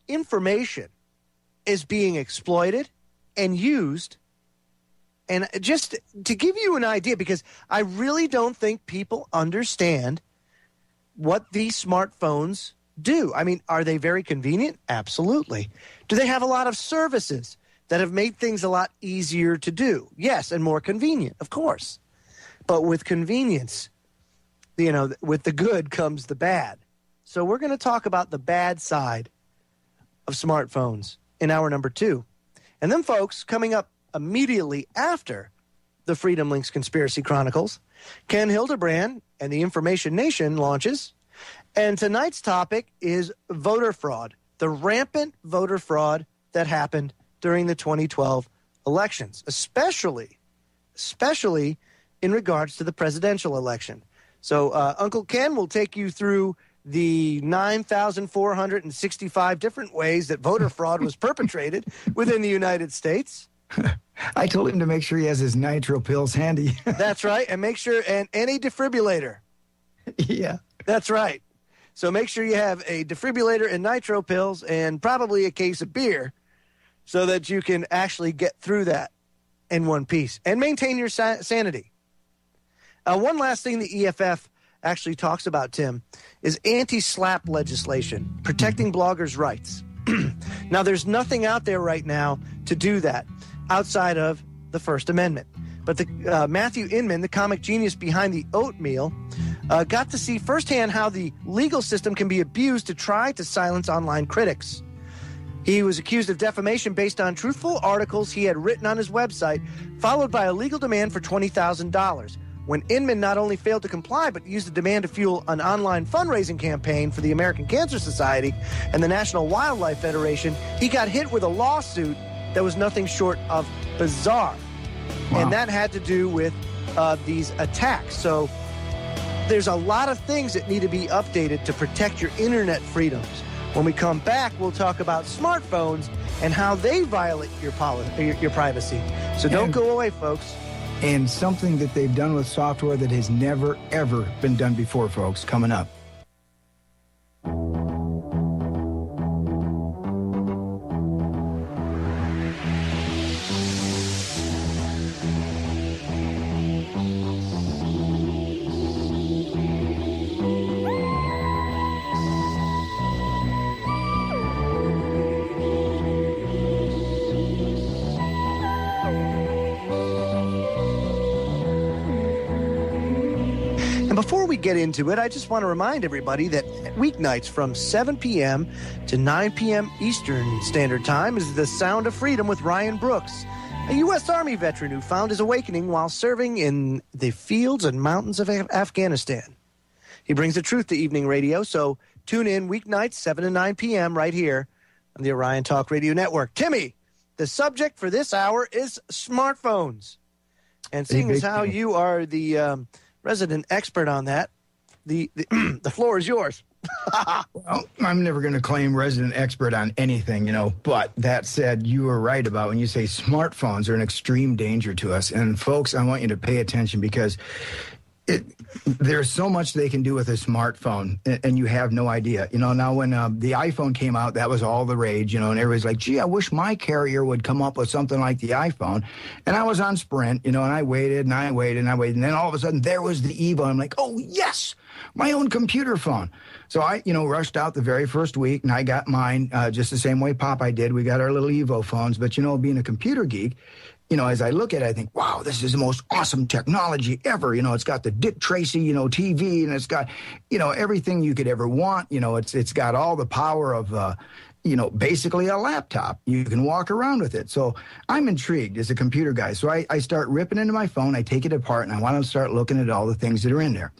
information is being exploited and used. And just to give you an idea, because I really don't think people understand what these smartphones do. I mean, are they very convenient? Absolutely. Do they have a lot of services that have made things a lot easier to do? Yes, and more convenient, of course. But with convenience, you know, with the good comes the bad. So we're going to talk about the bad side of smartphones in hour number 2. And then, folks, coming up immediately after the Freedom Links Conspiracy Chronicles, Ken Hildebrand and the Information Nation launches. And tonight's topic is voter fraud, the rampant voter fraud that happened during the 2012 elections, especially in regards to the presidential election. So Uncle Ken will take you through the 9,465 different ways that voter fraud was perpetrated within the United States. I told him to make sure he has his nitro pills handy. That's right. And make sure, and any defibrillator. Yeah. That's right. So make sure you have a defibrillator and nitro pills and probably a case of beer so that you can actually get through that in one piece and maintain your sanity. One last thing the EFF actually talks about, Tim, is anti-SLAPP legislation, protecting bloggers' rights. Now, there's nothing out there right now to do that outside of the First Amendment. But the Matthew Inman, the comic genius behind the Oatmeal, got to see firsthand how the legal system can be abused to try to silence online critics. He was accused of defamation based on truthful articles he had written on his website, followed by a legal demand for $20,000. When Inman not only failed to comply, but used the demand to fuel an online fundraising campaign for the American Cancer Society and the National Wildlife Federation, he got hit with a lawsuit that was nothing short of bizarre. Wow. And that had to do with these attacks. So there's a lot of things that need to be updated to protect your internet freedoms. When we come back, we'll talk about smartphones and how they violate your privacy. So don't go away, folks. And something that they've done with software that has never, ever been done before, folks, coming up. Before we get into it, I just want to remind everybody that weeknights from 7 p.m. to 9 p.m. Eastern Standard Time is The Sound of Freedom with Ryan Brooks, a U.S. Army veteran who found his awakening while serving in the fields and mountains of Afghanistan. He brings the truth to evening radio, so tune in weeknights 7 to 9 p.m. right here on the Orion Talk Radio Network. Timmy, the subject for this hour is smartphones. And seeing as how you are the resident expert on that, the floor is yours. Well, I'm never going to claim resident expert on anything, but that said, you are right about when you say smartphones are an extreme danger to us. And folks, I want you to pay attention because there's so much they can do with a smartphone, and you have no idea. Now when the iPhone came out, that was all the rage, and everybody's like, gee, I wish my carrier would come up with something like the iPhone. And I was on Sprint, and I waited, and I waited, and I waited, and then all of a sudden, there was the Evo. I'm like, oh, yes, my own computer phone. So I, rushed out the very first week, and I got mine just the same way Popeye did. We got our little Evo phones, but, being a computer geek, as I look at it, I think, wow, this is the most awesome technology ever. It's got the Dick Tracy, TV, and it's got, everything you could ever want. It's got all the power of, basically a laptop. You can walk around with it. So I'm intrigued as a computer guy. So I start ripping into my phone. I take it apart, and I want to start looking at all the things that are in there.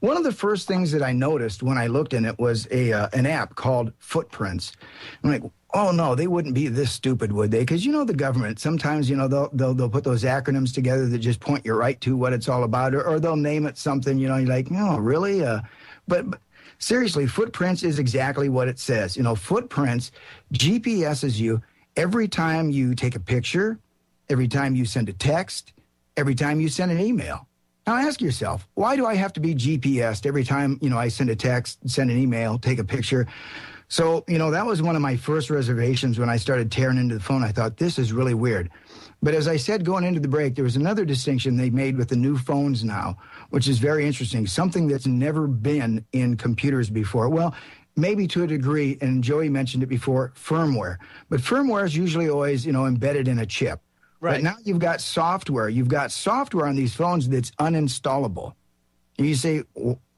One of the first things that I noticed when I looked in it was an app called Footprints. I'm like, oh, no, they wouldn't be this stupid, would they? Because, the government, sometimes, they'll put those acronyms together that just point you right to what it's all about, or they'll name it something, you're like, no, really? But seriously, Footprints is exactly what it says. Footprints GPSes you every time you take a picture, every time you send a text, every time you send an email. Now ask yourself, why do I have to be GPSed every time, I send a text, send an email, take a picture? So, that was one of my first reservations when I started tearing into the phone. I thought, this is really weird. But as I said, going into the break, there was another distinction they made with the new phones now, which is very interesting, something that's never been in computers before. Well, maybe to a degree, and Joey mentioned it before, firmware. But firmware is usually always, embedded in a chip. Right. But now you've got software. You've got software on these phones that's uninstallable. And you say,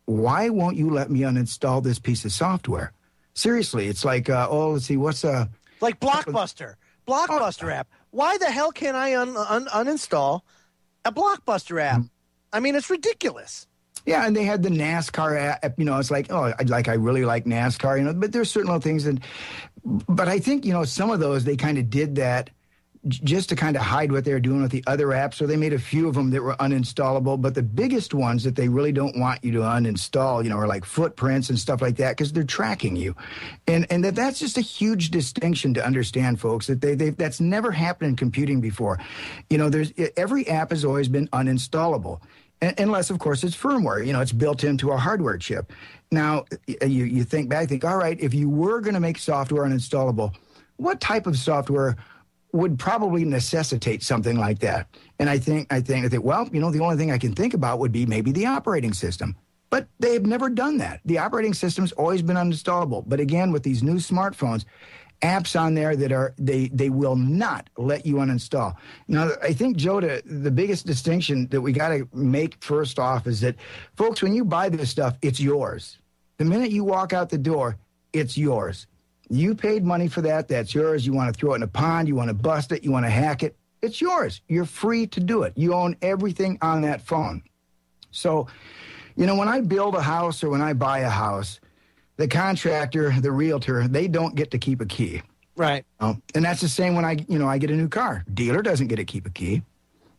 why won't you let me uninstall this piece of software? Seriously, it's like, let's see, what's a... Like Blockbuster app. Why the hell can't I uninstall a Blockbuster app? I mean, it's ridiculous. Yeah, and they had the NASCAR app, it's like, I really like NASCAR, but there's certain little things. But I think, some of those, they kind of did that just to kind of hide what they were doing with the other apps. So they made a few of them that were uninstallable. But the biggest ones that they really don't want you to uninstall, are like footprints and stuff like that, because they're tracking you. And that's just a huge distinction to understand, folks, that that's never happened in computing before. Every app has always been uninstallable. Unless, of course, it's firmware. It's built into a hardware chip. Now, you think back, all right, if you were going to make software uninstallable, what type of software would probably necessitate something like that? And I think, well, the only thing I can think about would be maybe the operating system. But they have never done that. The operating system's always been uninstallable. But again, with these new smartphones, apps on there that they will not let you uninstall. Now, I think, Joe, the biggest distinction that we got to make first off is that, folks, when you buy this stuff, it's yours. The minute you walk out the door, it's yours. You paid money for that. That's yours. You want to throw it in a pond. You want to bust it. You want to hack it. It's yours. You're free to do it. You own everything on that phone. So, when I build a house or when I buy a house, the contractor, the realtor, they don't get to keep a key. Right. And that's the same when I get a new car. Dealer doesn't get to keep a key.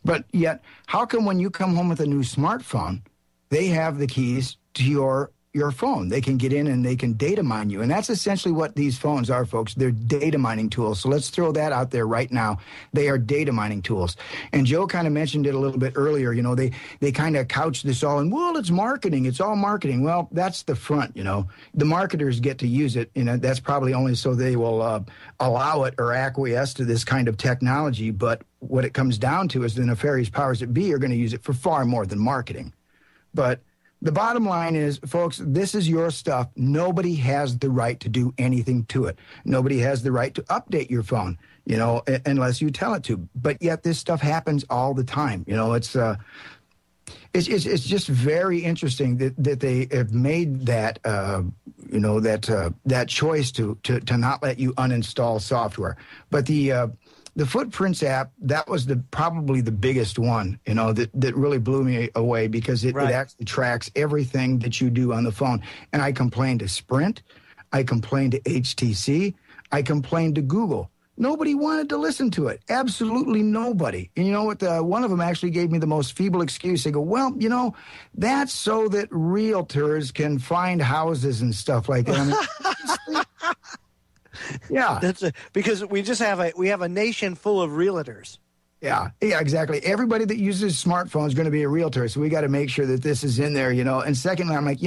But yet, how come when you come home with a new smartphone, they have the keys to your phone? They can get in and they can data mine you. And that's essentially what these phones are, folks. They're data mining tools. So let's throw that out there right now. They are data mining tools. And Joe kind of mentioned it a little bit earlier. They kind of couch this all in, well, it's marketing. It's all marketing. Well, that's the front, The marketers get to use it. That's probably only so they will allow it or acquiesce to this kind of technology. But what it comes down to is the nefarious powers that be are going to use it for far more than marketing. But the bottom line is, folks, this is your stuff. Nobody has the right to do anything to it. Nobody has the right to update your phone, unless you tell it to. But yet this stuff happens all the time. It's just very interesting that they have made that, that choice to not let you uninstall software. But the Footprints app, that was probably the biggest one, that really blew me away, because it actually tracks everything that you do on the phone. And I complained to Sprint, I complained to HTC, I complained to Google. Nobody wanted to listen to it. Absolutely nobody. And you know what? One of them actually gave me the most feeble excuse. They go, well, that's so that realtors can find houses and stuff like that. Yeah, because we have a nation full of realtors. Yeah, exactly. Everybody that uses smartphones is going to be a realtor, so we got to make sure that this is in there, And secondly, I'm like,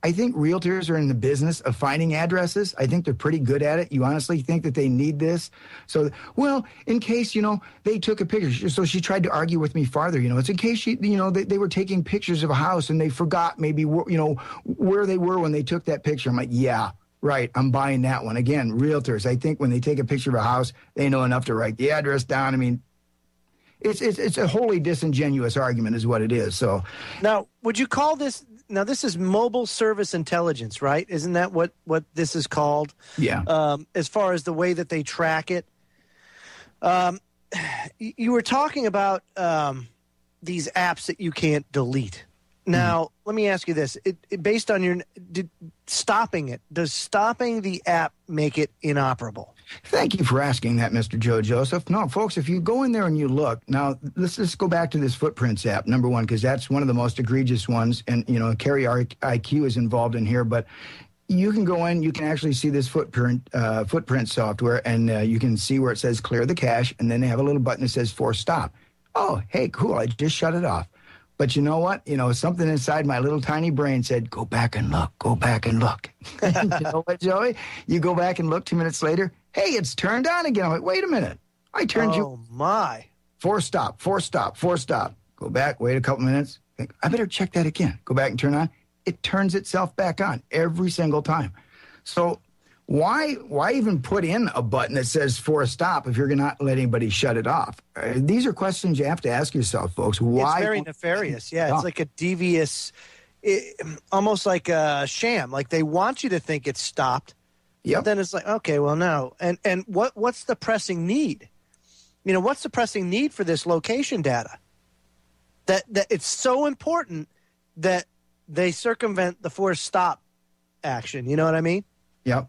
I think realtors are in the business of finding addresses. I think they're pretty good at it. You honestly think that they need this? So, well, in case, they took a picture. So she tried to argue with me farther, It's in case they were taking pictures of a house and they forgot maybe, where they were when they took that picture. I'm like, yeah. Right, I'm buying that one. Again, realtors, I think when they take a picture of a house, they know enough to write the address down. I mean, it's a wholly disingenuous argument is what it is. So now, would you call this, this is mobile service intelligence, right? Isn't that what this is called? Yeah. As far as the way that they track it. You were talking about these apps that you can't delete. Now, let me ask you this. Based on stopping it, does stopping the app make it inoperable? Thank you for asking that, Mr. Joe Joseph. No, folks, if you go in there and you look, now let's just go back to this Footprints app, number one, because that's one of the most egregious ones. And, Carrier IQ is involved in here, but you can go in, you can actually see this footprint software, and you can see where it says clear the cache, and then they have a little button that says force stop. Oh, hey, cool. I just shut it off. But you know what? Something inside my little tiny brain said, go back and look, go back and look. You know what, Joey? You go back and look 2 minutes later. Hey, it's turned on again. I'm like, wait a minute. I turned you. Oh, my. Force stop. Go back, wait a couple minutes. Think, I better check that again. Go back and turn on. It turns itself back on every single time. So why even put in a button that says force stop if you're going to not let anybody shut it off? These are questions you have to ask yourself, folks. Why? It's very nefarious. Yeah, it's like a devious, almost like a sham. Like they want you to think it's stopped. Yep. But then it's like, okay, well, no. And what's the pressing need? What's the pressing need for this location data? That it's so important that they circumvent the force stop action. You know what I mean? Yep.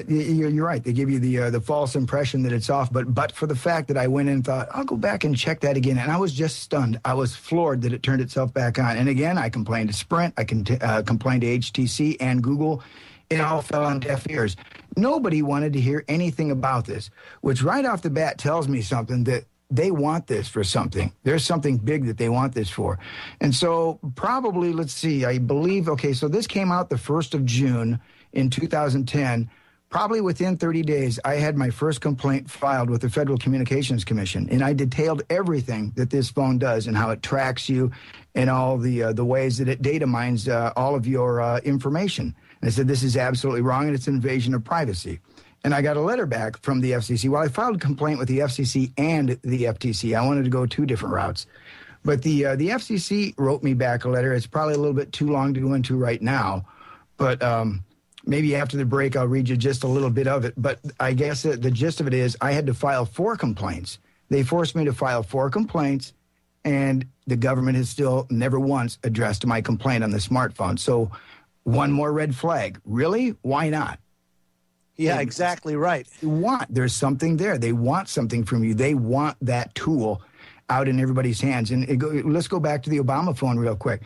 You're right. They give you the false impression that it's off, but for the fact that I went in and thought, I'll go back and check that again, and I was just stunned. I was floored that it turned itself back on. And again, I complained to Sprint, I complained to HTC and Google. It all fell on deaf ears. Nobody wanted to hear anything about this, which right off the bat tells me something, that they want this for something. There's something big that they want this for. And so probably, let's see, I believe, okay, so this came out the 1st of June in 2010. Probably within 30 days, I had my first complaint filed with the Federal Communications Commission, and I detailed everything that this phone does and how it tracks you and all the ways that it data mines all of your information. And I said, this is absolutely wrong, and it's an invasion of privacy. And I got a letter back from the FCC. Well, I filed a complaint with the FCC and the FTC. I wanted to go 2 different routes. But the FCC wrote me back a letter. It's probably a little bit too long to go into right now, but maybe after the break I'll read you just a little bit of it. But I guess the gist of it is I had to file 4 complaints. They forced me to file 4 complaints, and the government has still never once addressed my complaint on the smartphone. So one more red flag. Really? Why not? Yeah, exactly right. There's something there. They want something from you. They want that tool out in everybody's hands. And let's go back to the Obama phone real quick.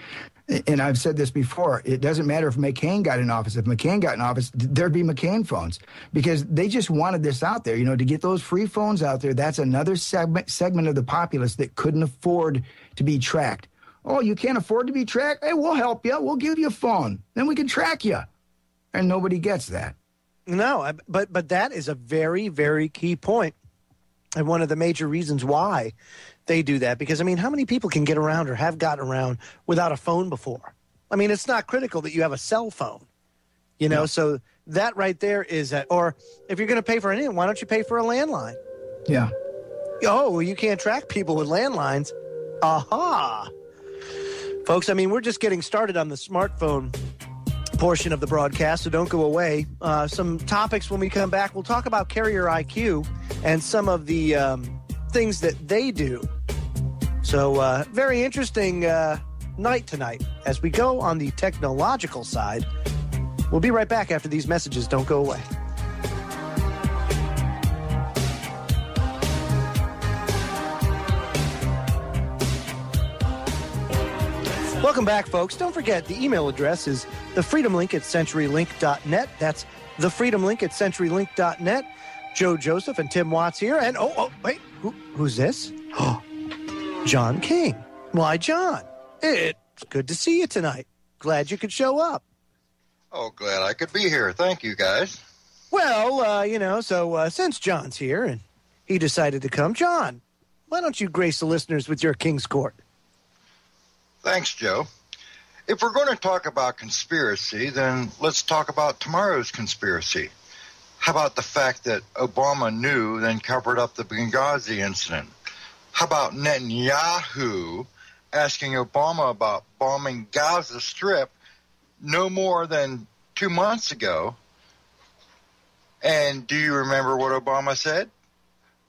And I've said this before. It doesn't matter if McCain got in office. If McCain got in office, there'd be McCain phones, because they just wanted this out there. To get those free phones out there, that's another segment of the populace that couldn't afford to be tracked. Oh, you can't afford to be tracked? Hey, we'll help you. We'll give you a phone. Then we can track you. And nobody gets that. No, but that is a very, very key point, and one of the major reasons why they do that. Because, how many people can get around or have gotten around without a phone before? It's not critical that you have a cell phone, No. So that right there is that. Or if you're going to pay for anything, why don't you pay for a landline? Yeah. Oh, well, you can't track people with landlines. Aha. Folks, we're just getting started on the smartphone portion of the broadcast, so don't go away. Some topics when we come back. We'll talk about carrier IQ and some of the things that they do. So very interesting night tonight as we go on the technological side. We'll be right back after these messages. Don't go away. Welcome back, folks. Don't forget, the email address is thefreedomlink@centurylink.net. That's thefreedomlink@centurylink.net. Joe Joseph and Tim Watts here. And, wait, who's this? John King. Why, John, it's good to see you tonight. Glad you could show up. Oh, glad I could be here. Thank you, guys. Well, so since John's here and he decided to come, John, why don't you grace the listeners with your King's Court? Thanks, Joe. If we're going to talk about conspiracy, then let's talk about tomorrow's conspiracy. How about the fact that Obama knew, then covered up the Benghazi incident? How about Netanyahu asking Obama about bombing Gaza Strip no more than 2 months ago? And do you remember what Obama said?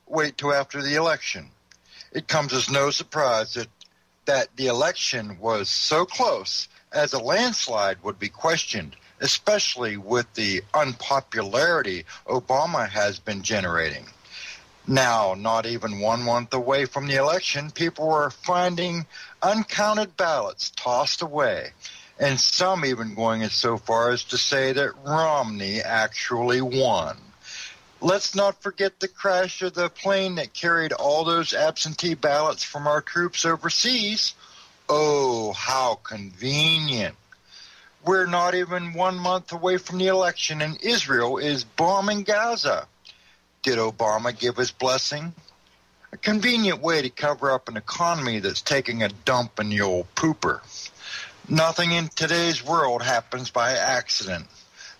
Wait till after the election. It comes as no surprise that the election was so close as a landslide would be questioned, especially with the unpopularity Obama has been generating. Now, not even 1 month away from the election, people were finding uncounted ballots tossed away, and some even going as so far as to say that Romney actually won. Let's not forget the crash of the plane that carried all those absentee ballots from our troops overseas. Oh, how convenient. We're not even 1 month away from the election, and Israel is bombing Gaza. Did Obama give his blessing? A convenient way to cover up an economy that's taking a dump in the old pooper. Nothing in today's world happens by accident.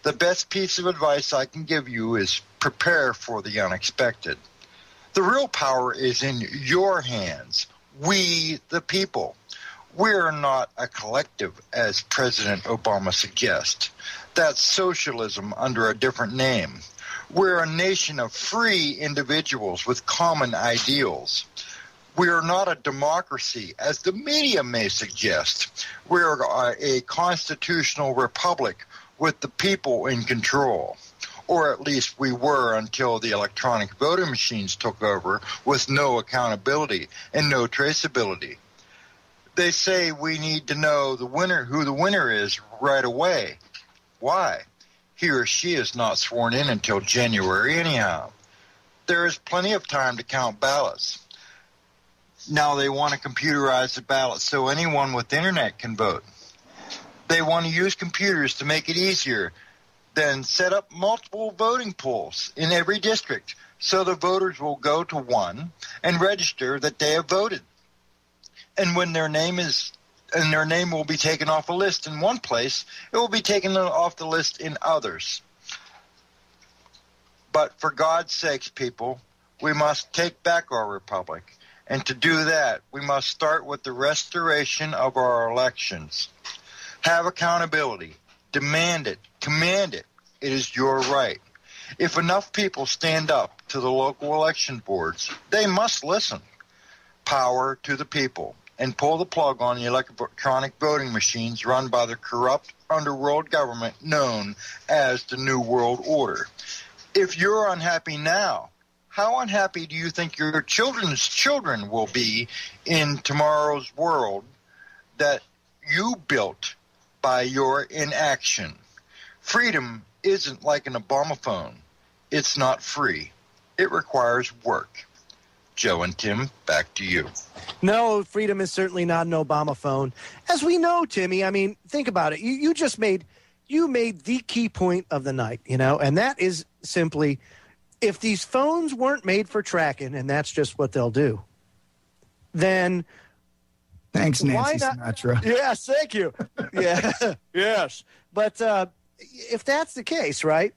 The best piece of advice I can give you is prepare for the unexpected. The real power is in your hands, we the people. We're not a collective, as President Obama suggests. That's socialism under a different name. We're a nation of free individuals with common ideals. We are not a democracy, as the media may suggest. We are a constitutional republic with the people in control. Or at least we were until the electronic voting machines took over with no accountability and no traceability. They say we need to know who the winner is right away. Why? He or she is not sworn in until January anyhow. There is plenty of time to count ballots. Now they want to computerize the ballots so anyone with the internet can vote. They want to use computers to make it easier, then set up multiple voting polls in every district so the voters will go to one and register that they have voted. And when their name will be taken off a list in one place, it will be taken off the list in others. But for God's sakes, people, we must take back our republic. And to do that, we must start with the restoration of our elections. Have accountability. Demand it. Command it. It is your right. If enough people stand up to the local election boards, they must listen. Power to the people. And pull the plug on the electronic voting machines run by the corrupt underworld government known as the New World Order. If you're unhappy now, how unhappy do you think your children's children will be in tomorrow's world that you built by your inaction? Freedom isn't like an Obama phone. It's not free. It requires work. Joe and Tim, back to you. No, freedom is certainly not an Obama phone. As we know, Timmy, I mean, think about it. You made the key point of the night, and that is simply, if these phones weren't made for tracking, and that's just what they'll do, then thanks, Nancy Sinatra. Yes, thank you. Yeah, yes. But if that's the case, right,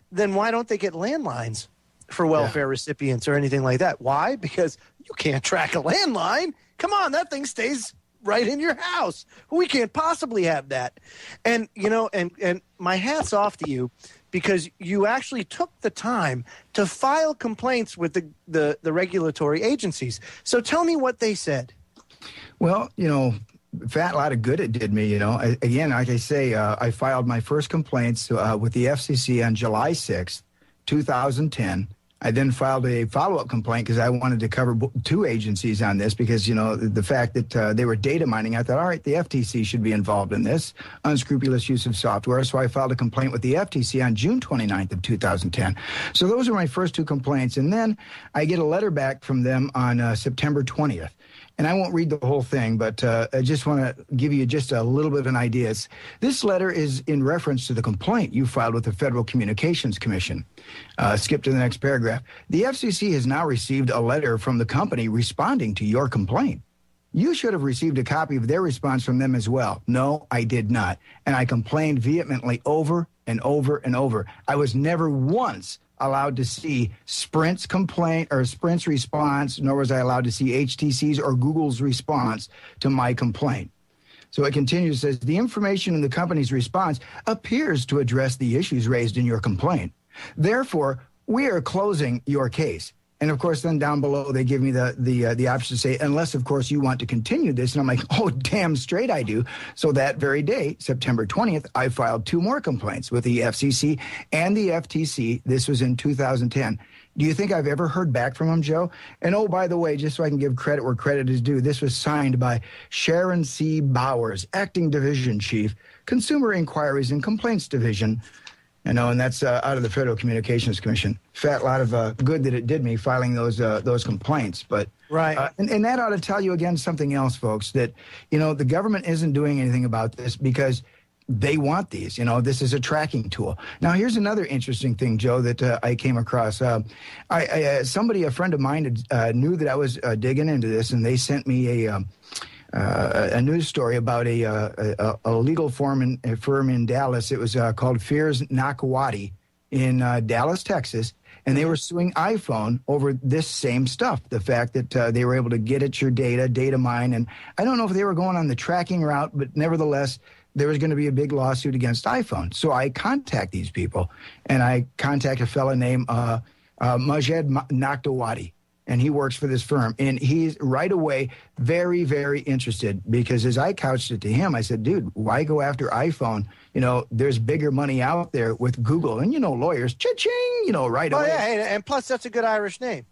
then why don't they get landlines for welfare recipients or anything like that? Why? Because you can't track a landline. Come on, that thing stays right in your house. We can't possibly have that. And, and my hat's off to you, because you actually took the time to file complaints with the regulatory agencies. So tell me what they said. Well, fat lot of good it did me, Again, like I say, I filed my first complaints with the FCC on July 6th, 2010. I then filed a follow-up complaint because I wanted to cover two agencies on this because, the fact that they were data mining, I thought, all right, the FTC should be involved in this, unscrupulous use of software. So I filed a complaint with the FTC on June 29th of 2010. So those are my first two complaints. And then I get a letter back from them on September 20th. And I won't read the whole thing, but I just want to give you just a little bit of an idea. This letter is in reference to the complaint you filed with the Federal Communications Commission. Skip to the next paragraph. The FCC has now received a letter from the company responding to your complaint. You should have received a copy of their response from them as well. No, I did not. And I complained vehemently over and over and over. I was never once allowed to see Sprint's complaint or Sprint's response, nor was I allowed to see HTC's or Google's response to my complaint. So it continues, says, the information in the company's response appears to address the issues raised in your complaint. Therefore, we are closing your case. And of course, then down below, they give me the option to say, unless, of course, you want to continue this. And I'm like, oh, damn straight I do. So that very day, September 20th, I filed two more complaints with the FCC and the FTC. This was in 2010. Do you think I've ever heard back from them, Joe? And oh, by the way, just so I can give credit where credit is due, this was signed by Sharon C. Bowers, Acting Division Chief, Consumer Inquiries and Complaints Division. And that's out of the Federal Communications Commission. Fat lot of good that it did me filing those complaints. But right, and that ought to tell you again something else, folks. That the government isn't doing anything about this because they want these. This is a tracking tool. Now, here's another interesting thing, Joe, that I came across. A friend of mine knew that I was digging into this, and they sent me a news story about a legal firm in Dallas. It was called Fears Nakawati in Dallas, Texas, and they were suing iPhone over this same stuff, the fact that they were able to get at your data mine. And I don't know if they were going on the tracking route, but nevertheless, there was going to be a big lawsuit against iPhone. So I contact these people, and I contact a fellow named Majed Naktawati, and he works for this firm. And he's right away very, very interested, because as I couched it to him, I said, dude, why go after iPhone? There's bigger money out there with Google. And, lawyers, cha-ching, right away. Oh, yeah, and plus that's a good Irish name.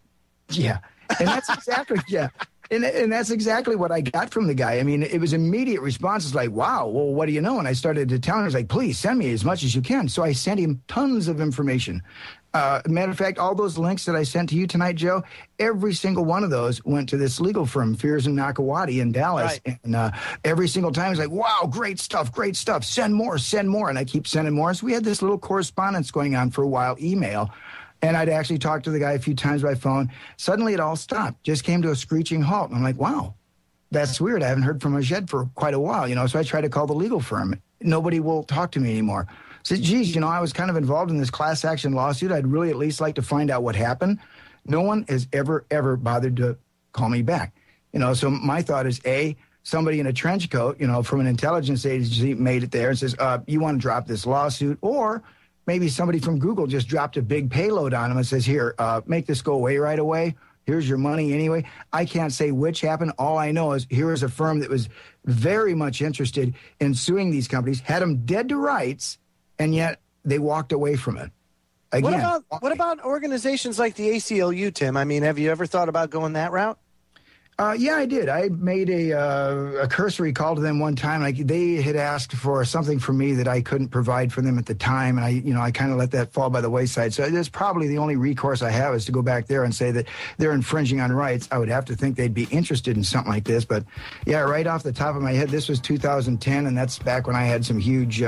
Yeah, and that's exactly, yeah. And that's exactly what I got from the guy. I mean, it was immediate response. It's like, wow, well, what do you know? And I started to tell him, I was like, please send me as much as you can. So I sent him tons of information. Matter of fact, all those links that I sent to you tonight, Joe, every single one of those went to this legal firm, Fears and Nakawati in Dallas. Right. And every single time it's like, wow, great stuff. Send more. And I keep sending more. So we had this little correspondence going on for a while, email. And I'd actually talked to the guy a few times by phone. Suddenly it all stopped, just came to a screeching halt. And I'm like, wow, that's weird. I haven't heard from Ajed for quite a while, So I tried to call the legal firm. Nobody will talk to me anymore. I said, geez, I was kind of involved in this class action lawsuit. I'd really at least like to find out what happened. No one has ever bothered to call me back. So my thought is, somebody in a trench coat, from an intelligence agency made it there and says, you want to drop this lawsuit? Or maybe somebody from Google just dropped a big payload on them and says, here, make this go away right away. Here's your money anyway. I can't say which happened. All I know is here is a firm that was very much interested in suing these companies, had them dead to rights, and yet they walked away from it. Again, what about organizations like the ACLU, Tim? I mean, have you ever thought about going that route? Yeah, I did. I made a cursory call to them one time. They had asked for something from me that I couldn't provide for them at the time, and I kind of let that fall by the wayside. So that's probably the only recourse I have, is to go back there and say that they're infringing on rights. I would have to think they'd be interested in something like this. But yeah, right off the top of my head, this was 2010, and that's back when I had some huge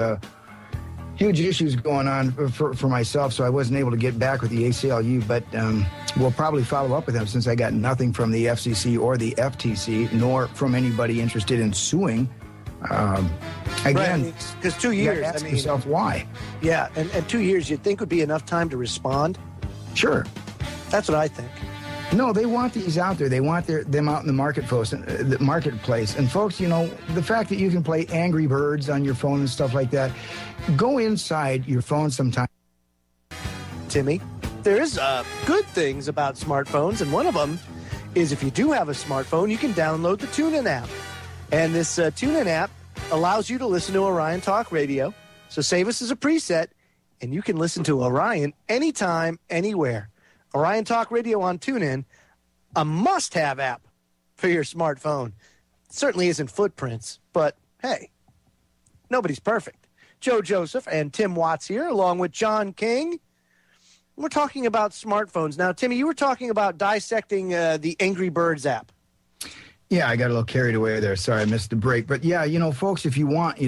issues going on for myself, so I wasn't able to get back with the ACLU, but we'll probably follow up with them, since I got nothing from the FCC or the FTC, nor from anybody interested in suing. Again, because 2 years, you gotta ask yourself why. Yeah, and 2 years you'd think would be enough time to respond. Sure. That's what I think. No, they want these out there. They want them out in the marketplace. And folks, the fact that you can play Angry Birds on your phone and stuff like that, go inside your phone sometime. Timmy, there is good things about smartphones, and one of them is if you do have a smartphone, you can download the TuneIn app. And this TuneIn app allows you to listen to Orion Talk Radio. So save us as a preset, and you can listen to Orion anytime, anywhere. Orion Talk Radio on TuneIn, a must-have app for your smartphone. It certainly isn't Footprints, but hey, nobody's perfect. Joe Joseph and Tim Watts here, along with John King. We're talking about smartphones. Now, Timmy, you were talking about dissecting the Angry Birds app. Yeah, I got a little carried away there. Sorry, I missed the break. But yeah, folks, if you want,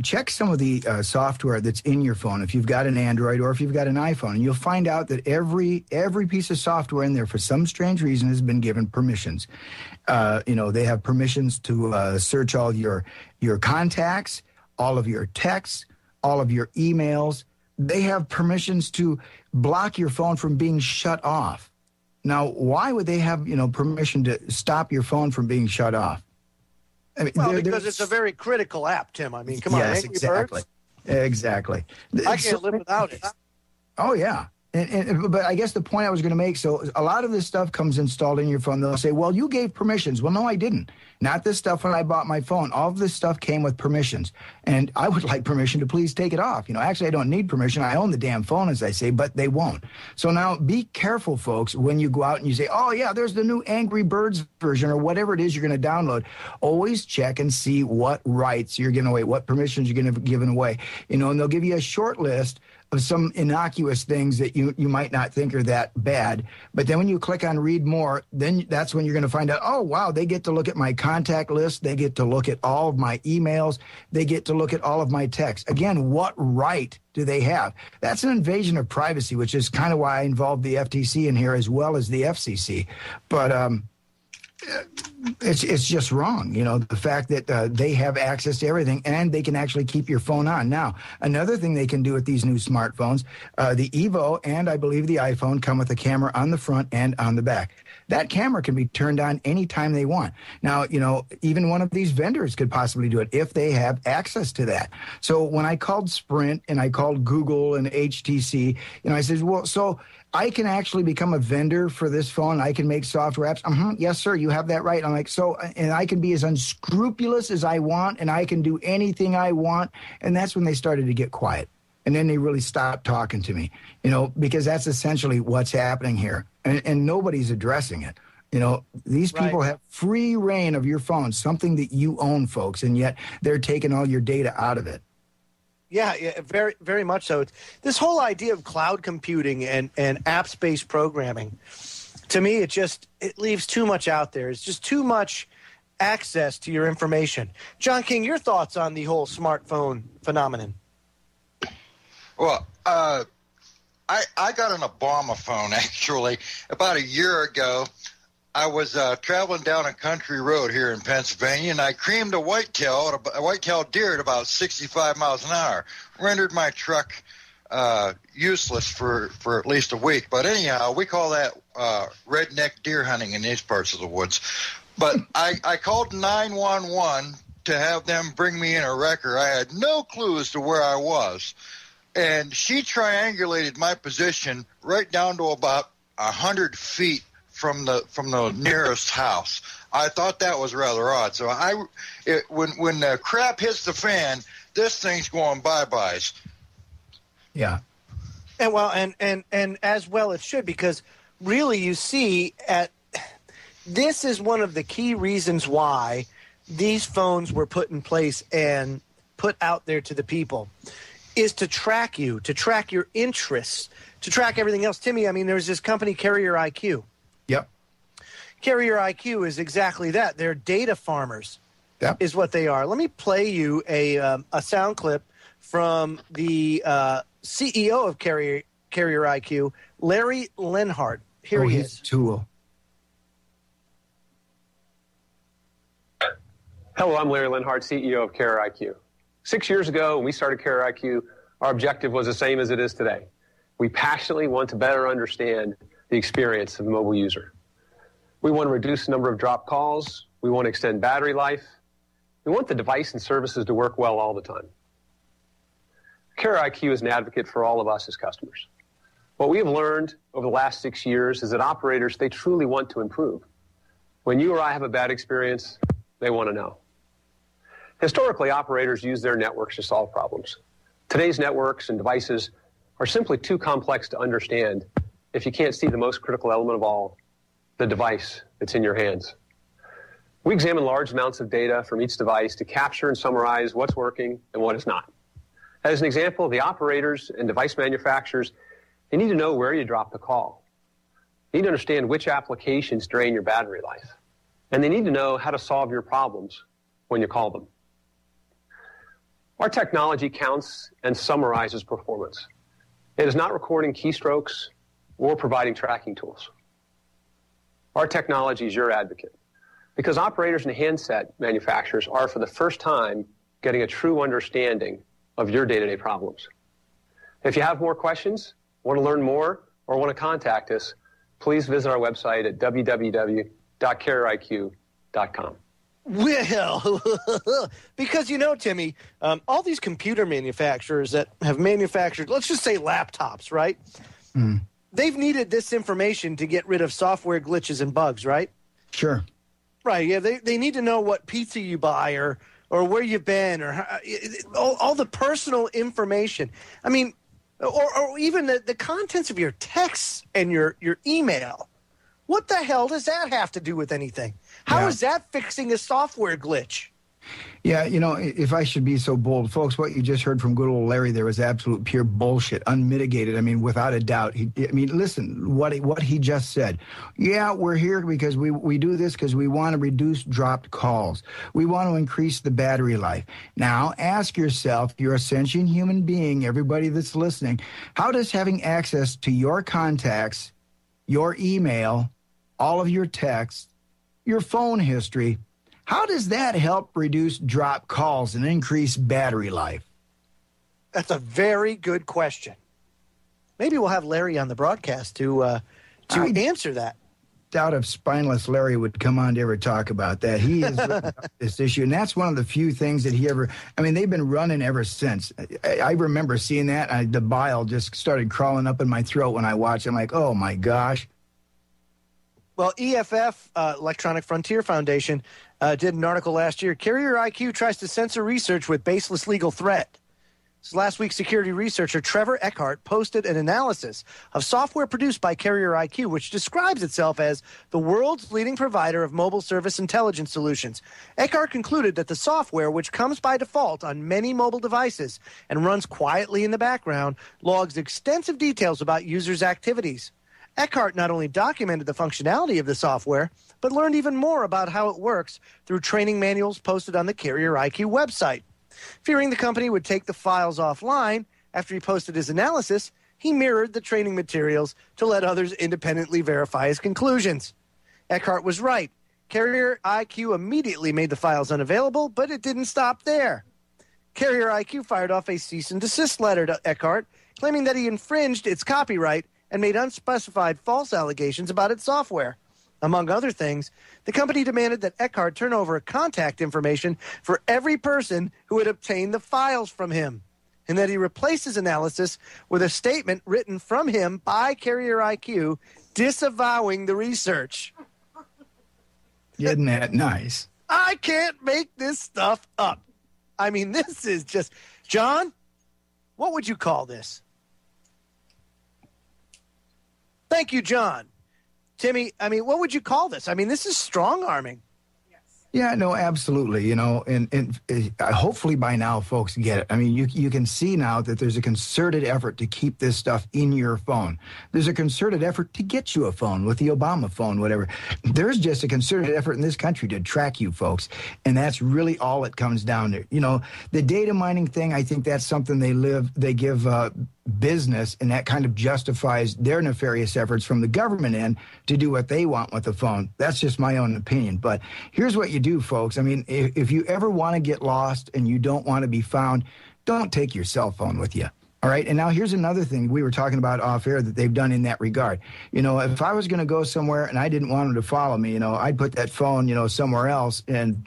check some of the software that's in your phone. If you've got an Android or if you've got an iPhone, and you'll find out that every piece of software in there, for some strange reason, has been given permissions. They have permissions to search all your contacts, all of your texts, all of your emails. They have permissions to block your phone from being shut off. Now, why would they have, permission to stop your phone from being shut off? I mean, because it's a very critical app, Tim. I mean, come on, yes, Angry Birds? Exactly. I can't live without it. Oh, yeah. But I guess the point I was going to make, so a lot of this stuff comes installed in your phone. They'll say, well, you gave permissions. Well, no, I didn't. Not this stuff when I bought my phone. All of this stuff came with permissions. And I would like permission to please take it off. Actually, I don't need permission. I own the damn phone, as I say, but they won't. So now be careful, folks, when you go out and you say, oh, yeah, there's the new Angry Birds version or whatever it is you're going to download. Always check and see what rights you're giving away, what permissions you're going to be giving away. And they'll give you a short list of some innocuous things that you might not think are that bad. But then when you click on read more, then that's when you're going to find out, oh, wow, they get to look at my contact list. They get to look at all of my emails. They get to look at all of my texts. Again, what right do they have? That's an invasion of privacy, which is kind of why I involved the FTC in here as well as the FCC. But it's just wrong, the fact that they have access to everything and they can actually keep your phone on. Now, another thing they can do with these new smartphones, the Evo and I believe the iPhone come with a camera on the front and on the back. That camera can be turned on anytime they want. Now, even one of these vendors could possibly do it if they have access to that. So when I called Sprint and I called Google and HTC, I said, well, so I can actually become a vendor for this phone. I can make software apps. Yes, sir, you have that right. I'm like, so, and I can be as unscrupulous as I want, and I can do anything I want. And that's when they started to get quiet. And then they really stopped talking to me, because that's essentially what's happening here. And nobody's addressing it. These people have free reign of your phone, something that you own, folks, and yet they're taking all your data out of it. Yeah, very, very much so. This whole idea of cloud computing and apps-based programming, to me, it leaves too much out there. It's just too much access to your information. John King, your thoughts on the whole smartphone phenomenon? Well, I got an Obama phone, actually, about a year ago. I was traveling down a country road here in Pennsylvania, and I creamed a white-tailed deer at about 65 miles an hour. Rendered my truck useless for at least a week. But anyhow, we call that redneck deer hunting in these parts of the woods. But I called 911 to have them bring me in a wrecker. I had no clue as to where I was. And she triangulated my position right down to about 100 feet from the nearest house. I thought that was rather odd. So when the crap hits the fan, this thing's going bye-byes. Yeah. And well, and as well it should, because really you see this is one of the key reasons why these phones were put in place and put out there to the people, is to track you, to track your interests, to track everything else. Timmy, there's this company, Carrier IQ. Yep. Carrier IQ is exactly that. They're data farmers, is what they are. Let me play you a sound clip from the CEO of Carrier IQ, Larry Lenhart. Here he is. Tool. Hello, I'm Larry Lenhart, CEO of Carrier IQ. 6 years ago, when we started Carrier IQ, our objective was the same as it is today. We passionately want to better understand the experience of the mobile user. We want to reduce the number of dropped calls. We want to extend battery life. We want the device and services to work well all the time. Carrier IQ is an advocate for all of us as customers. What we have learned over the last 6 years is that operators, they truly want to improve. When you or I have a bad experience, they want to know. Historically, operators use their networks to solve problems. Today's networks and devices are simply too complex to understand if you can't see the most critical element of all, the device that's in your hands. We examine large amounts of data from each device to capture and summarize what's working and what is not. As an example, the operators and device manufacturers, they need to know where you drop the call. They need to understand which applications drain your battery life. And they need to know how to solve your problems when you call them. Our technology counts and summarizes performance. It is not recording keystrokes or providing tracking tools. Our technology is your advocate because operators and handset manufacturers are for the first time getting a true understanding of your day-to-day problems. If you have more questions, want to learn more, or want to contact us, please visit our website at www.carrieriq.com. Well, because Timmy, all these computer manufacturers that have manufactured, let's just say laptops, right? Mm. They've needed this information to get rid of software glitches and bugs, right? Sure. Right, yeah, they need to know what pizza you buy or where you've been or all the personal information. Or even the contents of your texts and your email. What the hell does that have to do with anything? How is that fixing a software glitch? Yeah, you know, if I should be so bold, folks, what you just heard from good old Larry there was absolute pure bullshit, unmitigated. I mean, without a doubt. Listen, what he just said. Yeah, we're here because we do this because we want to reduce dropped calls. We want to increase the battery life. Now, ask yourself, you're a sentient human being, everybody that's listening, how does having access to your contacts, your email, all of your texts, your phone history, how does that help reduce drop calls and increase battery life? That's a very good question. Maybe we'll have Larry on the broadcast to answer that. Doubt if spineless Larry would come on to ever talk about that. He is this issue, and that's one of the few things that he ever. I mean, they've been running ever since. I remember seeing that. The bile just started crawling up in my throat when I watched. I'm like, oh my gosh. Well, EFF, Electronic Frontier Foundation, did an article last year. Carrier IQ tries to censor research with baseless legal threat. So last week, security researcher Trevor Eckhart posted an analysis of software produced by Carrier IQ, which describes itself as the world's leading provider of mobile service intelligence solutions. Eckhart concluded that the software, which comes by default on many mobile devices and runs quietly in the background, logs extensive details about users' activities. Eckhart not only documented the functionality of the software, but learned even more about how it works through training manuals posted on the Carrier IQ website. Fearing the company would take the files offline after he posted his analysis, he mirrored the training materials to let others independently verify his conclusions. Eckhart was right. Carrier IQ immediately made the files unavailable, but it didn't stop there. Carrier IQ fired off a cease and desist letter to Eckhart, claiming that he infringed its copyright and made unspecified false allegations about its software. Among other things, the company demanded that Eckhart turn over contact information for every person who had obtained the files from him, and that he replace his analysis with a statement written from him by Carrier IQ disavowing the research. Isn't that nice? I can't make this stuff up. I mean, this is just... John, what would you call this? Thank you, John. Timmy, I mean, what would you call this? I mean, this is strong-arming. Yeah, no, absolutely. You know, and hopefully by now folks get it. I mean, you can see now that there's a concerted effort to keep this stuff in your phone. There's a concerted effort to get you a phone with the Obama phone, whatever. There's just a concerted effort in this country to track you folks. And that's really all it comes down to. You know, the data mining thing, I think that's something they give business, and that kind of justifies their nefarious efforts from the government end to do what they want with the phone. That's just my own opinion. But here's what you do, folks. I mean, if you ever want to get lost and you don't want to be found, don't take your cell phone with you. All right. And now here's another thing we were talking about off air that they've done in that regard. You know, if I was going to go somewhere and I didn't want them to follow me, you know, I'd put that phone, you know, somewhere else and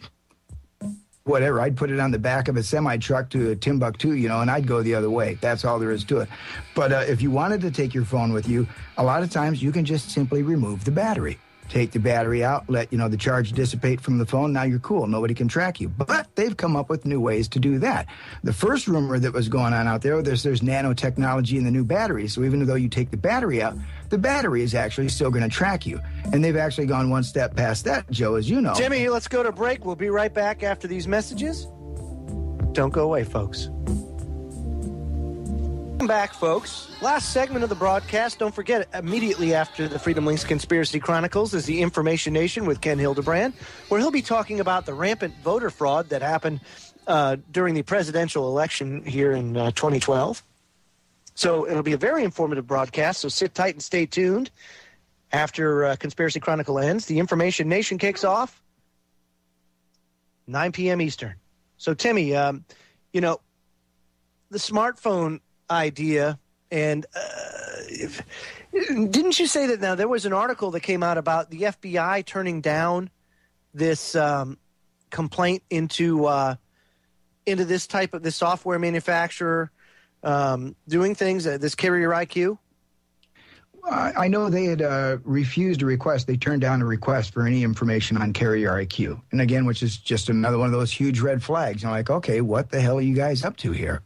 whatever, I'd put it on the back of a semi-truck to Timbuktu, you know, and I'd go the other way. That's all there is to it. But if you wanted to take your phone with you, a lot of times you can just simply remove the battery. Take the battery out, let, you know, the charge dissipate from the phone. Now you're cool. Nobody can track you. But they've come up with new ways to do that. The first rumor that was going on out there, there's nanotechnology in the new batteries. So even though you take the battery out, the battery is actually still going to track you. And they've actually gone one step past that, Joe, as you know. Jimmy, let's go to break. We'll be right back after these messages. Don't go away, folks. Welcome back, folks. Last segment of the broadcast. Don't forget, immediately after the Freedom Links Conspiracy Chronicles is the Information Nation with Ken Hildebrand, where he'll be talking about the rampant voter fraud that happened during the presidential election here in 2012. So it'll be a very informative broadcast, so sit tight and stay tuned. After Conspiracy Chronicle ends, the Information Nation kicks off 9 p.m. Eastern. So, Timmy, you know, the smartphone idea, and didn't you say that now there was an article that came out about the FBI turning down this complaint into this type of this software manufacturer doing things, this Carrier IQ? I know they had refused a request. They turned down a request for any information on Carrier IQ. And again, which is just another one of those huge red flags. You're like, okay, what the hell are you guys up to here?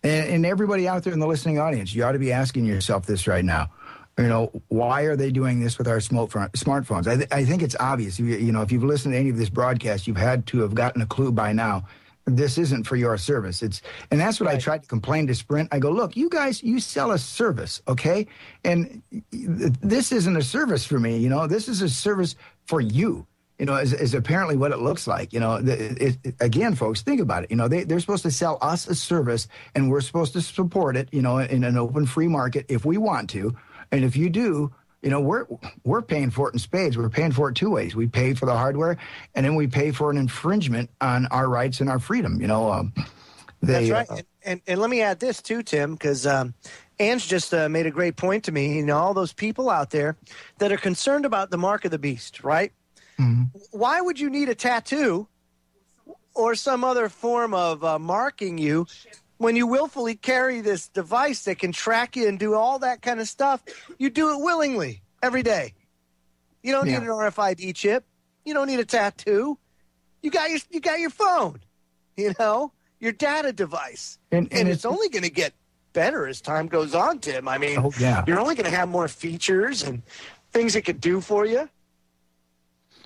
And everybody out there in the listening audience, you ought to be asking yourself this right now. You know, why are they doing this with our smartphones? I think it's obvious. You know, if you've listened to any of this broadcast, you've had to have gotten a clue by now. This isn't for your service. And that's what I tried to complain to Sprint. I go, look, you guys, you sell a service, okay? And this isn't a service for me, you know. This is a service for you, you know, is apparently what it looks like. You know, again, folks, think about it. You know, they're supposed to sell us a service, and we're supposed to support it, you know, in an open free market if we want to. And if you do, you know, we're paying for it in spades. We're paying for it two ways. We pay for the hardware, and then we pay for an infringement on our rights and our freedom. You know, that's right. And let me add this too, Tim, because Ange just made a great point to me. You know, all those people out there that are concerned about the mark of the beast, right? Mm-hmm. Why would you need a tattoo or some other form of marking you when you willfully carry this device that can track you and do all that kind of stuff? You do it willingly every day. You don't need an RFID chip. You don't need a tattoo. You got your phone, you know, your data device. And it's only going to get better as time goes on, Tim. I mean, you're only going to have more features and things it could do for you.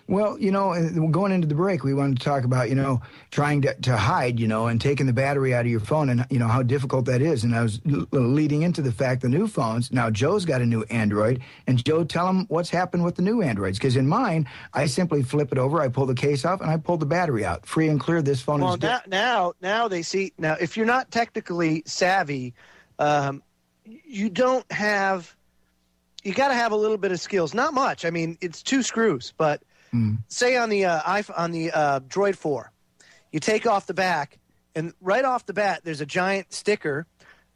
Well, you know, going into the break, we wanted to talk about, you know, trying to hide, you know, and taking the battery out of your phone and, you know, how difficult that is. And I was leading into the fact the new phones, now Joe's got a new Android, and Joe, tell him what's happened with the new Androids. Because in mine, I simply flip it over, I pull the case off, and I pull the battery out. Free and clear, this phone is dead. Now they see, now if you're not technically savvy, you don't have, you got to have a little bit of skills. Not much. I mean, it's 2 screws, but say on the Droid 4, you take off the back, and right off the bat, there's a giant sticker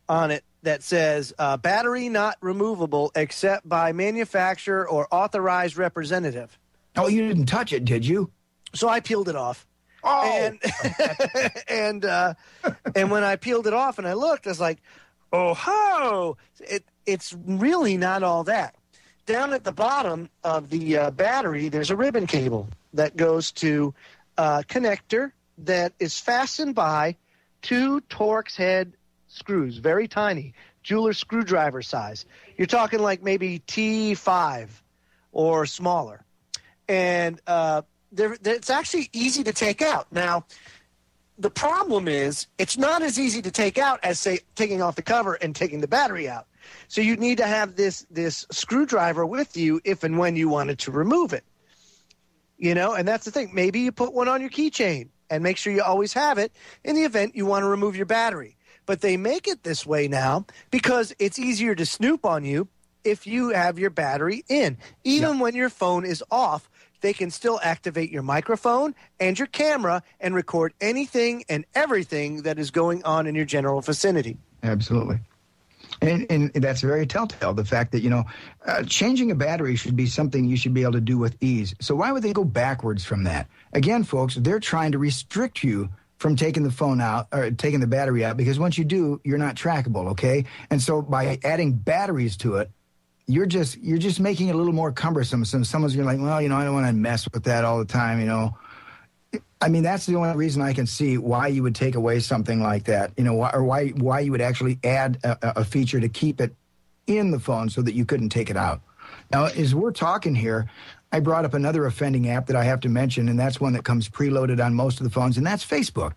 on it that says battery not removable except by manufacturer or authorized representative. Oh, you didn't touch it, did you? So I peeled it off. Oh, and when I peeled it off and I looked, I was like, oh ho! It's really not all that. Down at the bottom of the battery, there's a ribbon cable that goes to a connector that is fastened by 2 Torx head screws, very tiny, jeweler screwdriver size. You're talking like maybe T5 or smaller. And it's actually easy to take out. Now, the problem is it's not as easy to take out as, say, taking off the cover and taking the battery out. So you need to have this screwdriver with you if and when you wanted to remove it. You know, and that's the thing. Maybe you put one on your keychain and make sure you always have it in the event you want to remove your battery. But they make it this way now because it's easier to snoop on you if you have your battery in. Even when your phone is off, they can still activate your microphone and your camera and record anything and everything that is going on in your general vicinity. Absolutely. And that's very telltale, the fact that, you know, changing a battery should be something you should be able to do with ease. So why would they go backwards from that? Again, folks, they're trying to restrict you from taking the phone out or taking the battery out, because once you do, you're not trackable, okay? And so by adding batteries to it, you're just making it a little more cumbersome. So someone's like, well, you know, I don't want to mess with that all the time, you know. I mean, that's the only reason I can see why you would take away something like that, you know, or why you would actually add a feature to keep it in the phone so that you couldn't take it out. Now, as we're talking here, I brought up another offending app that I have to mention, and that's one that comes preloaded on most of the phones, and that's Facebook.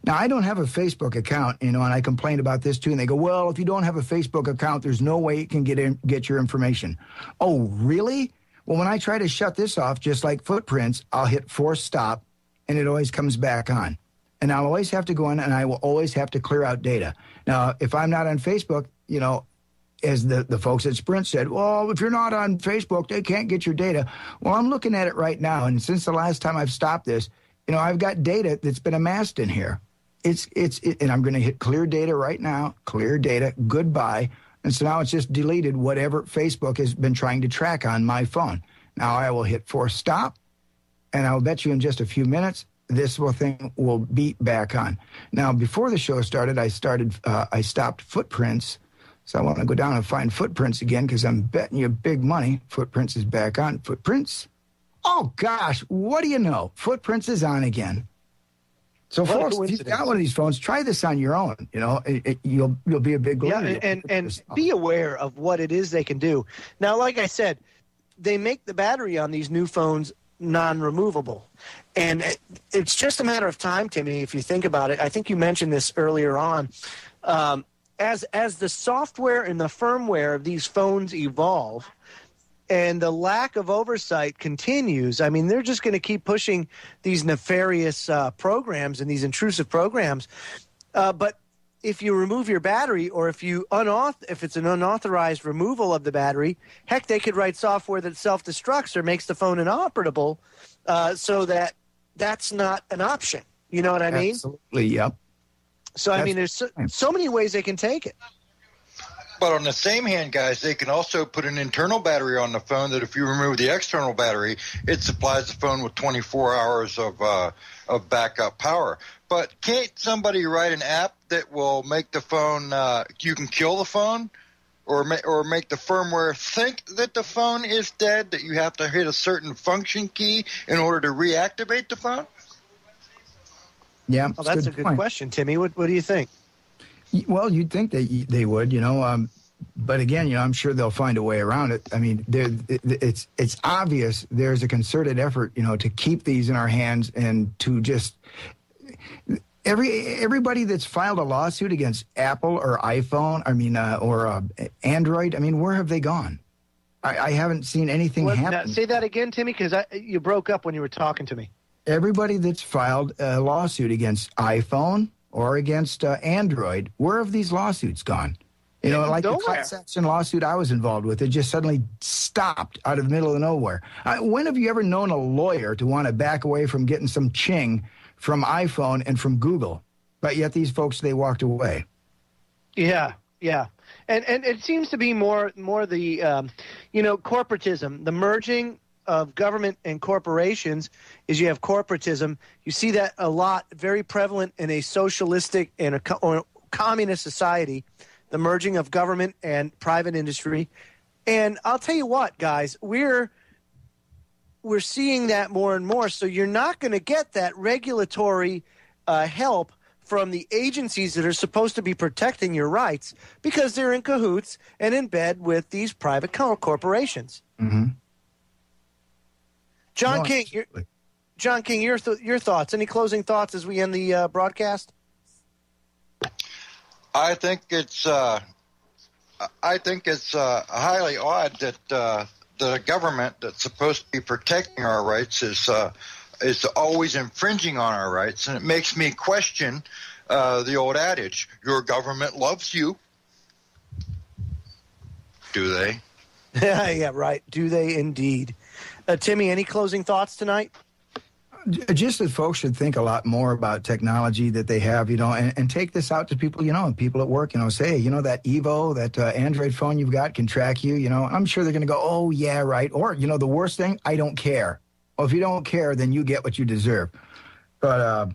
Now, I don't have a Facebook account, you know, and I complained about this too, and they go, well, if you don't have a Facebook account, there's no way you can get your information. Oh, really? Well, when I try to shut this off, just like Footprints, I'll hit force stop, and it always comes back on. And I'll always have to go in, and I will always have to clear out data. Now, if I'm not on Facebook, you know, as the folks at Sprint said, well, if you're not on Facebook, they can't get your data. Well, I'm looking at it right now, and since the last time I've stopped this, you know, I've got data that's been amassed in here. And I'm going to hit clear data right now, clear data, goodbye. And so now it's just deleted whatever Facebook has been trying to track on my phone. Now I will hit force stop, and I'll bet you in just a few minutes, this thing will beat back on. Now, before the show started, I stopped Footprints. So I want to go down and find Footprints again because I'm betting you big money. Footprints is back on. Footprints? Oh, gosh, what do you know? Footprints is on again. So, folks, if you've got one of these phones, try this on your own. You know, you'll be a big believer. Yeah, and be aware of what it is they can do. Now, like I said, they make the battery on these new phones non-removable. And it's just a matter of time, Timmy, if you think about it. I think you mentioned this earlier on. As the software and the firmware of these phones evolve and the lack of oversight continues, I memean, they're just going to keep pushing these nefarious programs and these intrusive programs. But if you remove your battery, or if it's an unauthorized removal of the battery, heck, they could write software that self-destructs or makes the phone inoperable, so that's not an option. You know what I mean? Absolutely, yep. So, I mean, there's so many ways they can take it. But on the same hand, guys, they can also put an internal battery on the phone that if you remove the external battery, it supplies the phone with 24 hours of backup power. But can't somebody write an app that will make the phone you can kill the phone, or make the firmware think that the phone is dead, that you have to hit a certain function key in order to reactivate the phone? Yeah, well, that's a good question, Timmy. What do you think? Well, you'd think they would, you know, but again, you know, I'm sure they'll find a way around it. I mean, it's obvious there's a concerted effort, you know, to keep these in our hands and to just everybody that's filed a lawsuit against Apple or iPhone, or Android. I mean, where have they gone? I haven't seen anything happen. Now, say that again, Timmy, because you broke up when you were talking to me. Everybody that's filed a lawsuit against iPhone or against Android, where have these lawsuits gone? You know, like the class action lawsuit I was involved with, it just suddenly stopped out of the middle of nowhere. When have you ever known a lawyer to want to back away from getting some ching from iPhone and from Google? But yet these folks, they walked away. Yeah. And it seems to be more the, corporatism, the merging of government and corporations is you have corporatism. You see that a lot, very prevalent in a socialistic and or communist society, the merging of government and private industry. And I'll tell you what, guys, we're seeing that more and more. So you're not going to get that regulatory help from the agencies that are supposed to be protecting your rights because they're in cahoots and in bed with these private corporations. Mm-hmm. John King, your thoughts. Any closing thoughts as we end the broadcast? I think it's highly odd that the government that's supposed to be protecting our rights is always infringing on our rights, and it makes me question the old adage: "Your government loves you." Do they? Yeah, right. Do they indeed? Timmy, any closing thoughts tonight? Just that folks should think a lot more about technology that they have, you know, and take this out to people, you know, and people at work, you know, say, you know, that Evo, that Android phone you've got can track you, you know. I'm sure they're going to go, oh, yeah, right. Or, you know, the worst thing, I don't care. Well, if you don't care, then you get what you deserve. But,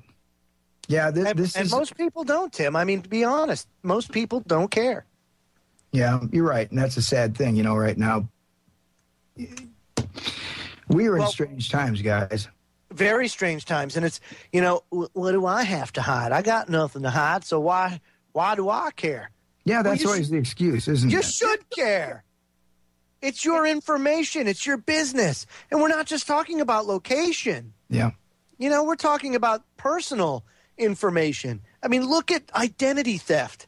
yeah, this is... And most people don't, Tim. I mean, to be honest, most people don't care. Yeah, you're right. And that's a sad thing, you know, right now. We are in strange times, guys. Very strange times. And it's, you know, what do I have to hide? I got nothing to hide, so why do I care? Yeah, that's always the excuse, isn't it? You should care. It's your information. It's your business. And we're not just talking about location. Yeah. You know, we're talking about personal information. I mean, look at identity theft.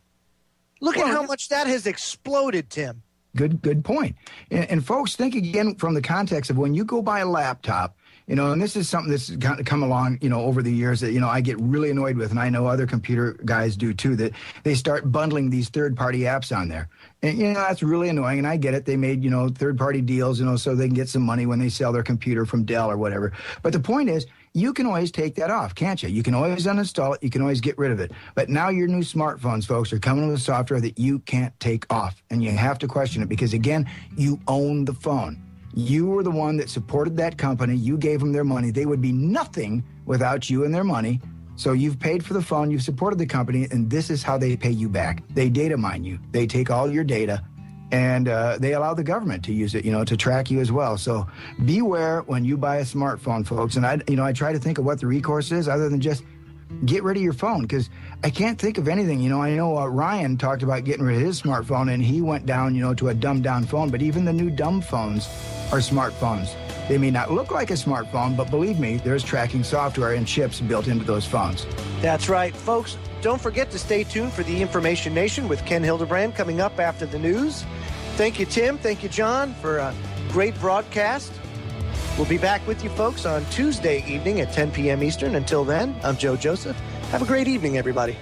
Look at how much that has exploded, Tim. Good point. And folks, think again from the context of when you go buy a laptop, you know, and this is something that's come along, you know, over the years that, you know, I get really annoyed with, and I know other computer guys do too, that they start bundling these third-party apps on there. And, you know, that's really annoying, and I get it. They made, you know, third-party deals, you know, so they can get some money when they sell their computer from Dell or whatever. But the point is, you can always take that off, can't you? You can always uninstall it. You can always get rid of it. But now your new smartphones, folks, are coming with software that you can't take off. And you have to question it because, again, you own the phone. You were the one that supported that company. You gave them their money. They would be nothing without you and their money. So you've paid for the phone. You've supported the company. And this is how they pay you back. They data mine you. They take all your data. And they allow the government to use it, you know, to track you as well. So beware when you buy a smartphone, folks. And I try to think of what the recourse is other than just get rid of your phone, because I can't think of anything. You know, I know Ryan talked about getting rid of his smartphone, and he went down, you know, to a dumbed-down phone. But even the new dumb phones are smartphones. They may not look like a smartphone, but believe me, there's tracking software and chips built into those phones. That's right, folks. Don't forget to stay tuned for the Information Nation with Ken Hildebrand coming up after the news. Thank you, Tim. Thank you, John, for a great broadcast. We'll be back with you folks on Tuesday evening at 10 p.m. Eastern. Until then, I'm Joe Joseph. Have a great evening, everybody.